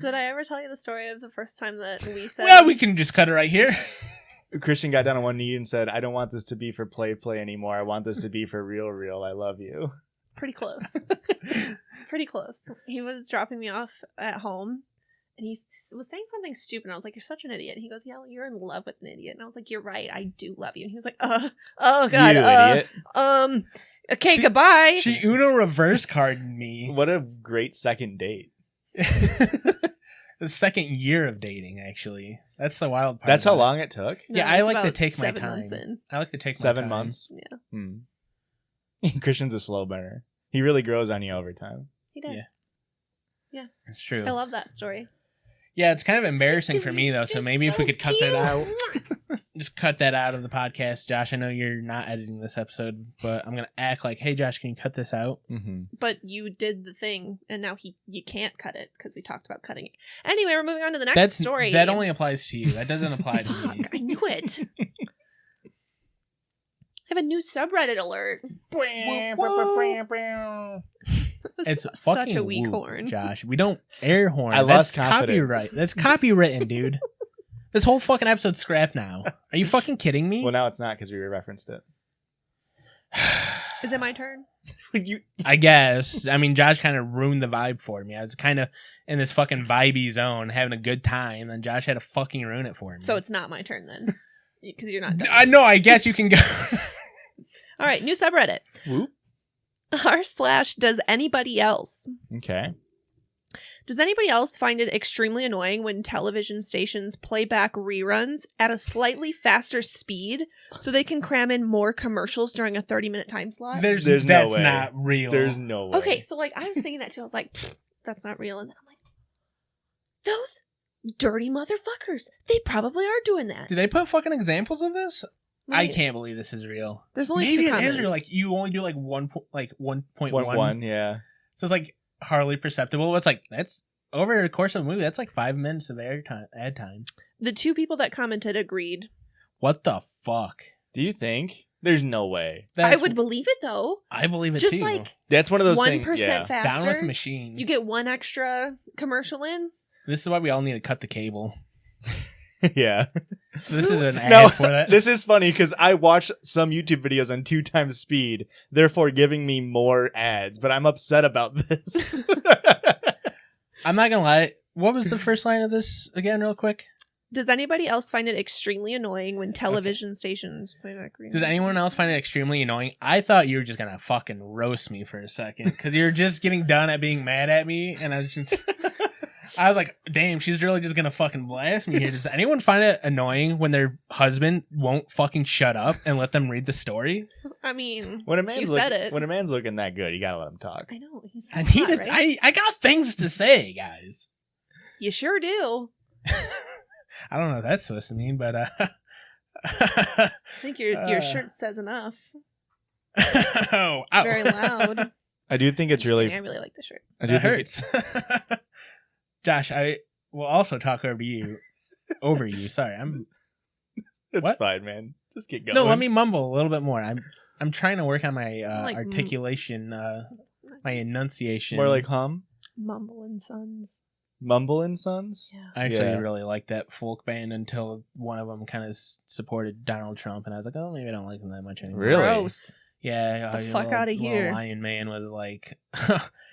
Did I ever tell you the story of the first time that we said? Well, we can just cut it right here. Christian got down on one knee and said, I don't want this to be for play anymore. I want this to be for real. I love you. Pretty close. Pretty close. He was dropping me off at home, and he was saying something stupid. And I was like, "You're such an idiot." And he goes, "Yeah, well, you're in love with an idiot." And I was like, "You're right. I do love you." And he was like, oh god, You idiot. Okay, goodbye." She Uno reverse carded me. What a great second date. The second year of dating, actually. That's the wild part. That's how about it. long it took? No, Yeah, it I was like to about take my 7 time. months in. I like to take 7 my time. months. Yeah, Hmm. Christian's a slow burner. He really grows on you over time. he does. It's true. I love that story. Yeah, it's kind of embarrassing for me though. So maybe if we could cut that out, just cut that out of the podcast, Josh. I know you're not editing this episode, but I'm gonna act like, hey, Josh, can you cut this out? Mm-hmm. But you did the thing, and now you can't cut it because we talked about cutting it. Anyway, we're moving on to the next story. That only applies to you. That doesn't apply to me. Fuck, I knew it. I have a new subreddit alert. It's such fucking a weak whoop, horn. Josh. We don't air horn. I That's lost confidence. copyright. That's copywritten, dude. This whole fucking episode's scrapped now. Are you fucking kidding me? Well, now it's not because we referenced it. Is it my turn? I guess. I mean, Josh kind of ruined the vibe for me. I was kind of in this fucking vibey zone, having a good time, and Josh had to fucking ruin it for me. So it's not my turn then, because you're not done. I know. I guess you can go. All right, new subreddit. Whoop. r/does anybody else? Okay. Does anybody else find it extremely annoying when television stations play back reruns at a slightly faster speed so they can cram in more commercials during a 30-minute time slot? There's That's no way. not real. There's no way. Okay, so like I was thinking that too. I was like, that's not real. And then I'm like, those dirty motherfuckers. They probably are doing that. Do they put fucking examples of this? I Like, can't believe this is real. There's only Maybe two it comments. is real. Like you only do like 1.1. One, yeah. So it's like hardly perceptible. It's like that's over the course of a movie. That's like 5 minutes of ad time. The two people that commented agreed. What the fuck? Do you think? There's no way. I would believe it though. I believe it Just too. like That's one of those 1% things. Yeah. faster. Down with the machine. You get one extra commercial in. This is why we all need to cut the cable. Yeah. This is an ad No, for that. this is funny because I watch some YouTube videos on 2 times speed, therefore giving me more ads, but I'm upset about this. I'm not gonna lie. What was the first line of this again, real quick? Does anybody else find it extremely annoying when television stations play back reruns? Does anyone else find it extremely annoying? I thought you were just gonna fucking roast me for a second because you're just getting done at being mad at me, and I was like, damn, she's really just gonna fucking blast me here. Does anyone find it annoying when their husband won't fucking shut up and let them read the story? I mean, when a you said it. When a man's looking that good, you gotta let him talk. I know. He's so I need hot, to, right? I got things to say, guys. You sure do. I don't know what that's supposed to mean, but I think your shirt says enough. oh, It's very loud. I do think it's Just really. kidding, I really like the shirt. I do that think hurts. Josh, I will also talk over you. Sorry, it's What? fine, man. Just get going. no. Let me mumble a little bit more. I'm trying to work on my Like, articulation, my enunciation. More like hum. Mumble and Sons. Mumble and Sons? Yeah. I actually Yeah. really liked that folk band until one of them kind of supported Donald Trump, and I was like, oh, maybe I don't like them that much anymore. Really? Gross. Yeah. The fuck outta here. Lion Man was like,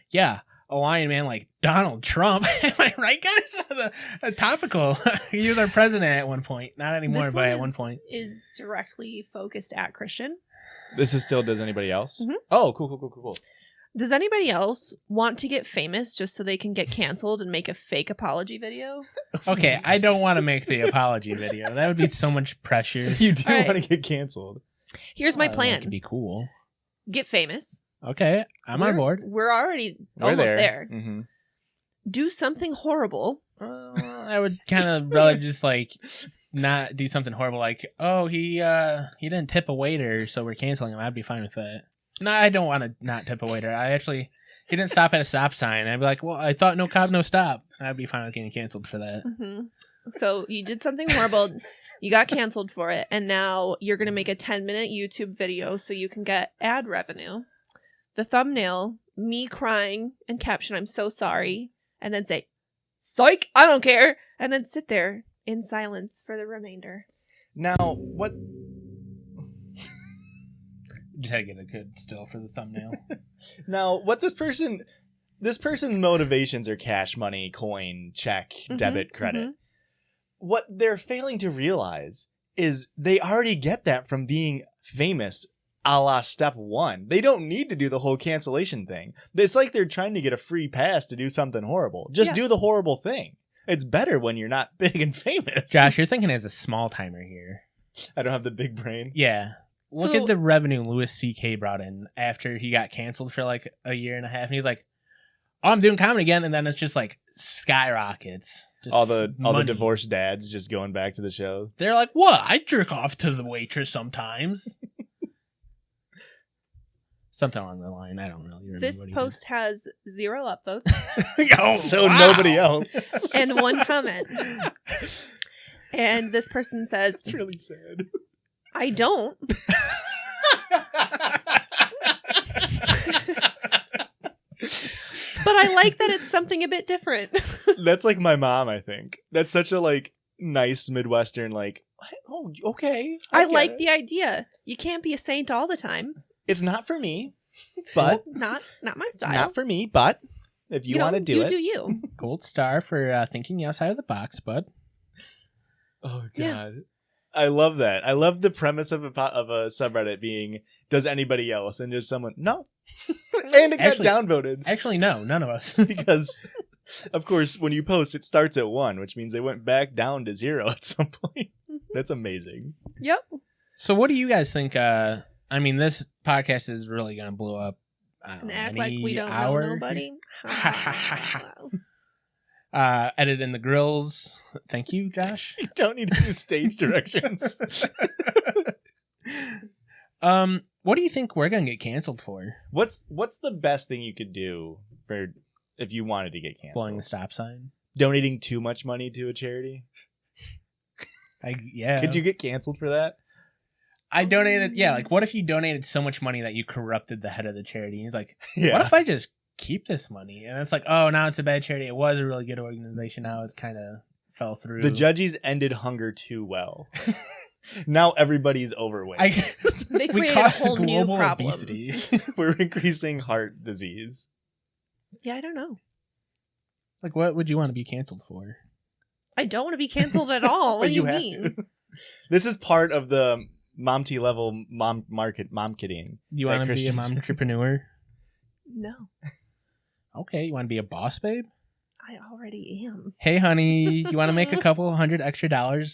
yeah, a Lion Man like Donald Trump. Am I right, guys? the topical. He was our president at one point. Not anymore, This but at one one point. is directly focused at Christian. This is still Does Anybody Else? Mhm. Oh, cool. Does anybody else want to get famous just so they can get canceled and make a fake apology video? Okay, I don't want to make the apology video. That would be so much pressure. You do All right. want to get canceled. Here's my That plan. could be cool. Get famous. Okay, I'm on board. We're already We're almost there. Mm-hmm. Do something horrible. I would kind of rather just like not do something horrible, like, oh, he didn't tip a waiter, so we're canceling him. I'd be fine with that. No, I don't want to not tip a waiter. He didn't stop at a stop sign. I'd be like, well, I thought no cop, no stop. I'd be fine with getting canceled for that. Mm-hmm. So you did something horrible. You got canceled for it. And now you're going to make a 10-minute YouTube video so you can get ad revenue. The thumbnail, me crying and caption, I'm so sorry. And then say, psych, I don't care. And then sit there in silence for the remainder. Now, what? Just had to get a good still for the thumbnail. Now, what this person's motivations are cash money, coin, check, debit, credit. What they're failing to realize is they already get that from being famous a la step one. They don't need to do the whole cancellation thing. It's like they're trying to get a free pass to do something horrible. Just do the horrible thing. It's better when you're not big and famous. Josh, you're thinking as a small timer here. I don't have the big brain. Yeah. Look So- at the revenue Louis C.K. brought in after he got canceled for like a year and a half. And he's like, oh, I'm doing comedy again. And then it's just like skyrockets. Just All the money. divorced dads just going back to the show. They're like, what? I jerk off to the waitress sometimes. Something along the line. I don't really remember. This what he post has 0 upvotes did. Oh, So wow. nobody else. and 1 comment. And this person says, It's really sad. I don't. But I like that it's something a bit different. That's like my mom, I think. That's such a like nice Midwestern like, what? Oh, okay. I get like it. the idea. You can't be a saint all the time. It's not for me, but Not my style. not for me, but if you want to do it. do you. Gold star for thinking outside of the box, bud. Oh god. Yeah. I love that. I love the premise of a subreddit being does anybody else and just someone no. And it got Actually- downvoted Actually, no, none of us. because of course when you post it starts at 1, which means they went back down to 0 at some point. That's amazing. Yep. So what do you guys think? I mean, this podcast is really going to blow up. I don't And know, act any like we don't hour. know nobody. Edit in the grills. Thank you, Josh. You don't need to do stage directions. What do you think we're going to get canceled for? What's the best thing you could do for if you wanted to get canceled? Blowing the stop sign? Donating too much money to a charity? Yeah. Could you get canceled for that? I donated. Yeah. Like, what if you donated so much money that you corrupted the head of the charity? And he's like, Yeah. what if I just keep this money? And it's like, oh, now it's a bad charity. It was a really good organization. Now it's kind of fell through. The Judgies ended hunger too well. Now everybody's overweight. They we created a caused whole new global problem. obesity. We're increasing heart disease. Yeah, I don't know. Like, what would you want to be canceled for? I don't want to be canceled at all. What But do you have mean? to. This is part of the mom-t level mom kidding. You That want to be a Christians- mom-trepreneur? No, Okay, you want to be a boss babe? I already am. Hey, honey, you want to make a couple $100 extra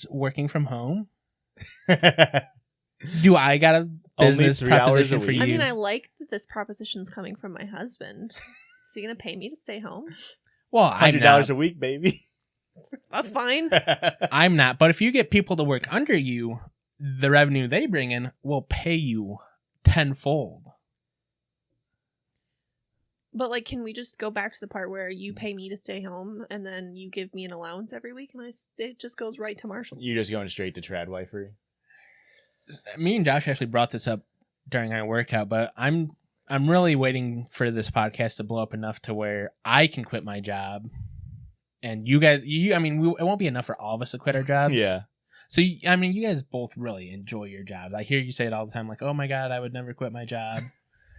working from home? Do I got a business 3 hours a proposition for week. you? I mean, I like that this proposition's coming from my husband. Is he going to pay me to stay home? well, I'm $100 not. a week, baby. That's fine. I'm not. But if you get people to work under you, the revenue they bring in will pay you tenfold. But, like, can we just go back to the part where you pay me to stay home and then you give me an allowance every week and it just goes right to Marshall's? You're just going straight to tradwifery. Me and Josh actually brought this up during our workout, but I'm really waiting for this podcast to blow up enough to where I can quit my job And you guys, I mean, it won't be enough for all of us to quit our jobs. Yeah. So, I mean, you guys both really enjoy your job. I hear you say it all the time, like, oh my God, I would never quit my job.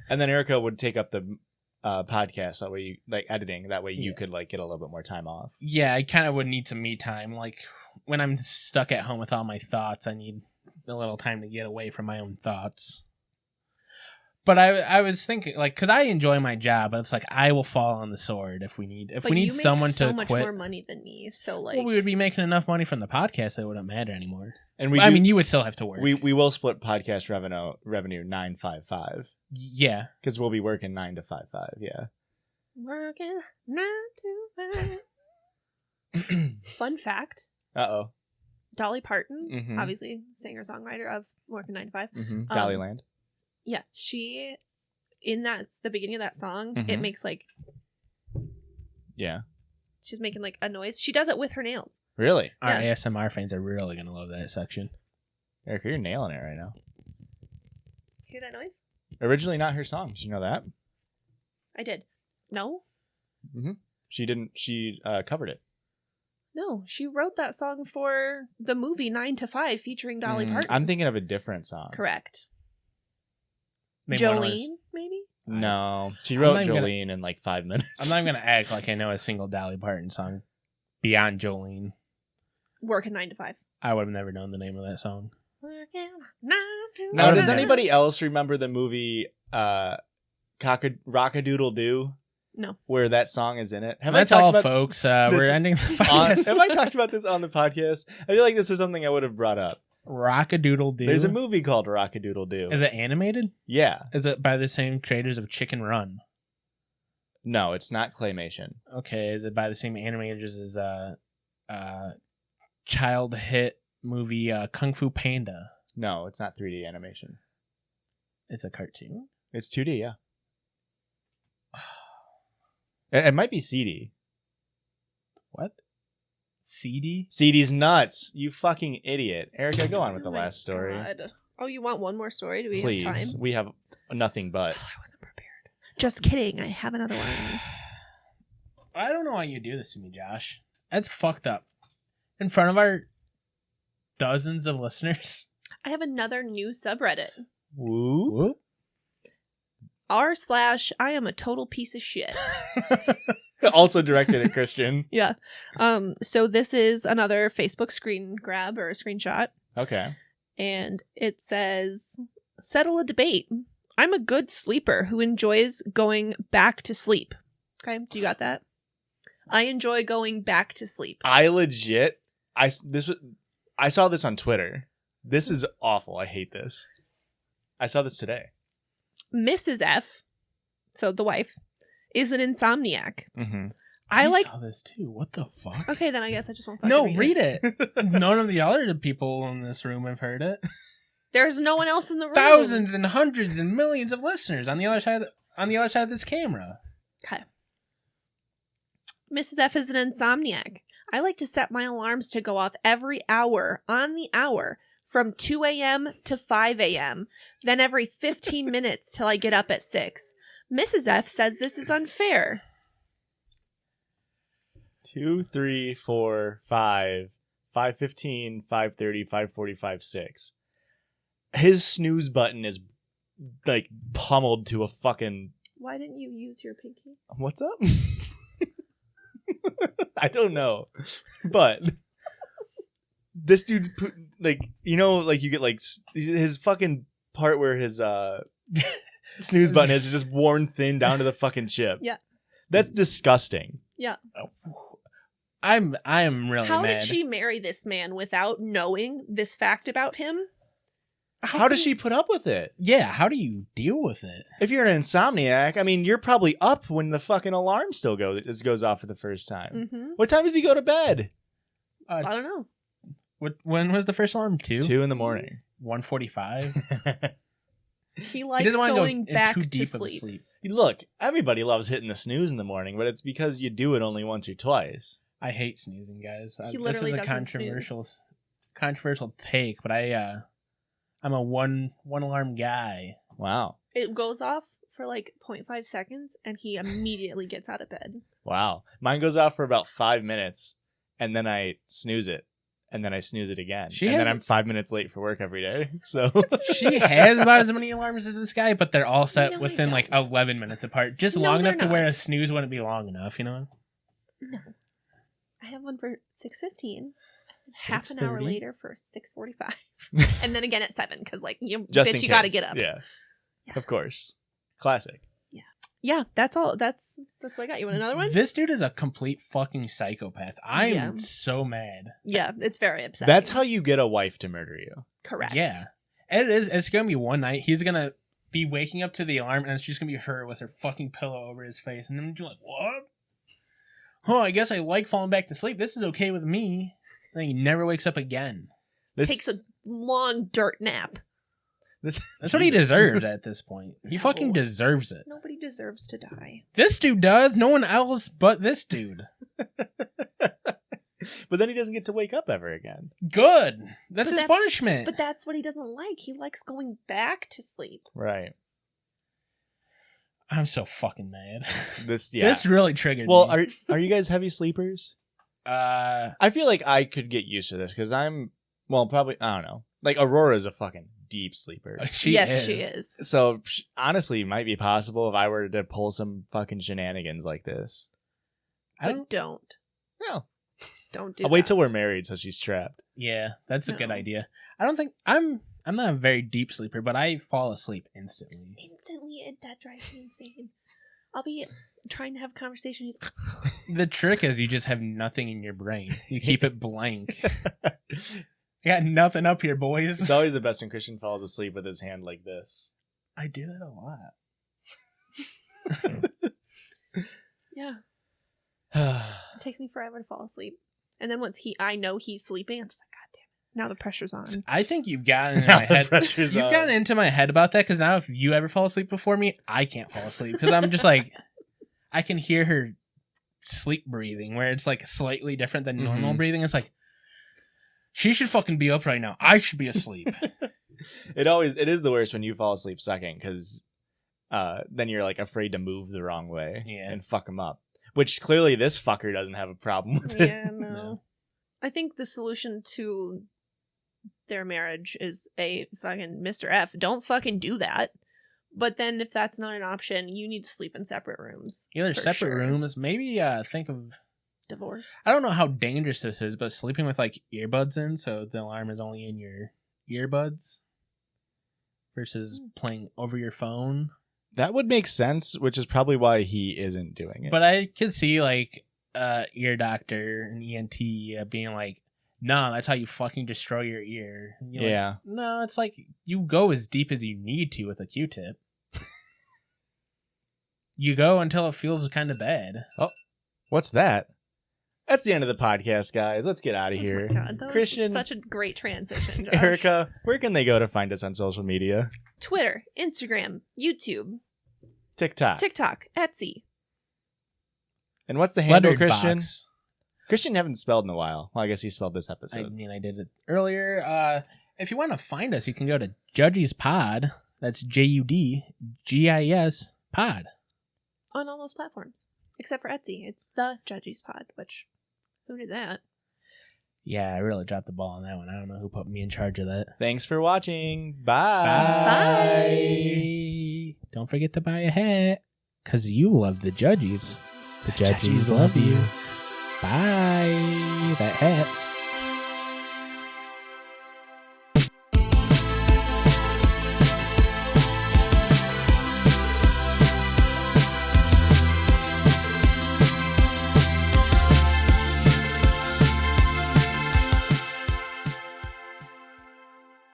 And then Erica would take up the podcast, that way you, like, editing, that way you could, like, get a little bit more time off. Yeah, I kind of would need some me time. Like, when I'm stuck at home with all my thoughts, I need a little time to get away from my own thoughts. But I was thinking, like, because I enjoy my job, but it's like I will fall on the sword if we need someone to so much quit. more money than me, so like, Well, we would be making enough money from the podcast that it wouldn't matter anymore. And I mean, you would still have to work. We will split podcast revenue 9-5-5. Yeah, because we'll be working 9 to 5-5. Yeah, working 9 to 5. Fun fact: Dolly Parton, obviously singer-songwriter of Working 9 to 5. Dollyland. Yeah, she, the beginning of that song, it makes like, she's making like a noise. She does it with her nails. Really? Our ASMR fans are really gonna love that section. Erica, you're nailing it right now. Hear that noise? Originally not her song. Did you know that? I did. No? She didn't. She covered it. No, she wrote that song for the movie 9 to 5 featuring Dolly Parton. I'm thinking of a different song. Correct. Name Jolene, maybe? No, she wrote Jolene in like 5 minutes. I'm not going to act like I know a single Dolly Parton song beyond Jolene. Working 9 to 5. I would have never known the name of that song. Working 9 to 5. Now, does anybody else remember the movie Rock-a-Doodle-Doo? No. Where that song is in it? That's all, folks. We're ending the podcast. Have I talked about this on the podcast? I feel like this is something I would have brought up. Rock-a-Doodle-Doo? There's a movie called Rock-a-Doodle-Doo. Is it animated? Yeah. Is it by the same creators of Chicken Run? No, it's not claymation. Okay, is it by the same animators as child hit movie Kung Fu Panda? No, it's not 3D animation. It's a cartoon? It's 2D, yeah. It might be CD. What? CD? CD's nuts. You fucking idiot. Erica, go on with the last story. God. Oh, you want one more story? Do we Please. have time? We have nothing but. Oh, I wasn't prepared. Just kidding. I have another one. I don't know why you do this to me, Josh. That's fucked up. In front of our dozens of listeners. I have another new subreddit. Whoop. Whoop. r/I am a total piece of shit. Also directed at Christian. Yeah. So this is another Facebook screen grab or a screenshot. Okay. And it says, settle a debate. I'm a good sleeper who enjoys going back to sleep. Okay. Do you got that? I enjoy going back to sleep. I saw this on Twitter. This is awful. I hate this. I saw this today. Mrs. F, so the wife, is an insomniac. Mm-hmm. I saw this too. What the fuck? Okay, then I guess I just won't fucking read it. None of the other people in this room have heard it. There's no one else in the room. Thousands and hundreds and millions of listeners on the other side of this camera. Okay. Mrs. F is an insomniac. I like to set my alarms to go off every hour on the hour from 2 a.m. to 5 a.m., then every 15 minutes till I get up at 6. Mrs. F says this is unfair. 2, 3, 4, 5, 5:15, 5:30, 5:45, 6. His snooze button is like pummeled to a fucking. Why didn't you use your pinky? What's up? I don't know, but this dude's like, you know, like you get like his fucking part where his snooze button is just worn thin down to the fucking chip. Yeah, that's disgusting. Yeah, I am really How mad. did she marry this man without knowing this fact about him? How does she put up with it? Yeah, how do you deal with it? If you're an insomniac, I mean, you're probably up when the fucking alarm still goes off for the first time. Mm-hmm. What time does he go to bed? I don't know. When was the first alarm? 2? 2 in the morning. 1:45. He likes going back to sleep. Look, everybody loves hitting the snooze in the morning, but it's because you do it only once or twice. I hate snoozing, guys. He literally this is a controversial take, but I'm a one alarm guy. Wow. It goes off for like 0.5 seconds and he immediately gets out of bed. Wow. Mine goes off for about 5 minutes, and then I snooze it, and then I snooze it again. Then I'm 5 minutes late for work every day. So She has about as many alarms as this guy, but they're all set No, I within like don't. 11 minutes apart. Just No, long they're enough to where not. a snooze wouldn't be long enough, you know? No. I have one for 6:15. Half an hour 6:30? later for 6:45. And then again at 7 because like you just in bitch, you case. got to get up. Yeah. Yeah. Of course. Classic. Yeah, that's all. That's what I got. You want another one? This dude is a complete fucking psychopath. I'm Yeah. so mad. Yeah, it's very upsetting. That's how you get a wife to murder you. correct. Yeah. And it's going to be one night. He's going to be waking up to the alarm, and it's just going to be her with her fucking pillow over his face. And then you're like, what? Oh, I guess I like falling back to sleep. This is okay with me. And then he never wakes up again. This Takes a long dirt nap. That's what he Jesus. deserves at this point. He fucking deserves it. Nobody deserves to die. This dude does. No one else but this dude. But then he doesn't get to wake up ever again. Good. That's But his punishment. But that's what he doesn't like. He likes going back to sleep. Right. I'm so fucking mad. This really triggered Well, me. are you guys heavy sleepers? I feel like I could get used to this because probably, I don't know. Like Aurora's a fucking deep sleeper. She She is. So honestly, it might be possible if I were to pull some fucking shenanigans like this. But don't. No. Don't do I'll wait that. till we're married so she's trapped. Yeah, that's a good No. idea. I don't think I'm not a very deep sleeper, but I fall asleep instantly. Instantly, that drives me insane. I'll be trying to have a conversation. He's The trick is you just have nothing in your brain. You keep it blank. I got nothing up here, boys. It's always the best when Christian falls asleep with his hand like this. I do that a lot. yeah. It takes me forever to fall asleep. And then once I know he's sleeping, I'm just like, God damn it. Now the pressure's on. I think you've gotten in Now my the head. pressure's You've on. gotten into my head about that because now if you ever fall asleep before me, I can't fall asleep because I'm just like, I can hear her sleep breathing where it's like slightly different than normal Mhm. breathing. It's like, she should fucking be up right now. I should be asleep. It is the worst when you fall asleep second because then you're like afraid to move the wrong way and fuck him up. Which clearly this fucker doesn't have a problem with it. Yeah, no. I think the solution to their marriage is a fucking Mr. F. Don't fucking do that. But then if that's not an option, you need to sleep in separate rooms. Either for separate sure. rooms. Maybe think of, Divorce. I don't know how dangerous this is, but sleeping with like earbuds in, so the alarm is only in your earbuds versus playing over your phone. That would make sense, which is probably why he isn't doing it. But I could see like ear doctor and ENT being like, no, that's how you fucking destroy your ear. And you're yeah. like, no, it's like you go as deep as you need to with a Q-tip. You go until it feels kind of bad. What's that? That's the end of the podcast, guys. Let's get out of Oh here. my God, that Christian, was such a great transition, Josh. Erica, where can they go to find us on social media? Twitter, Instagram, YouTube, TikTok. TikTok, Etsy. And what's the handle, Lettered Christian? box. Christian haven't spelled in a while. Well, I guess he spelled this I episode. mean, I did it earlier. If you want to find us, you can go to Judgies Pod. That's JUDGIS Pod. On all those platforms. Except for Etsy. It's the Judgies Pod, which, who did that? Yeah, I really dropped the ball on that one. I don't know who put me in charge of that. Thanks for watching. Bye. Bye. Don't forget to buy a hat, because you love the Judgies. The Judgies love you. Bye. That hat.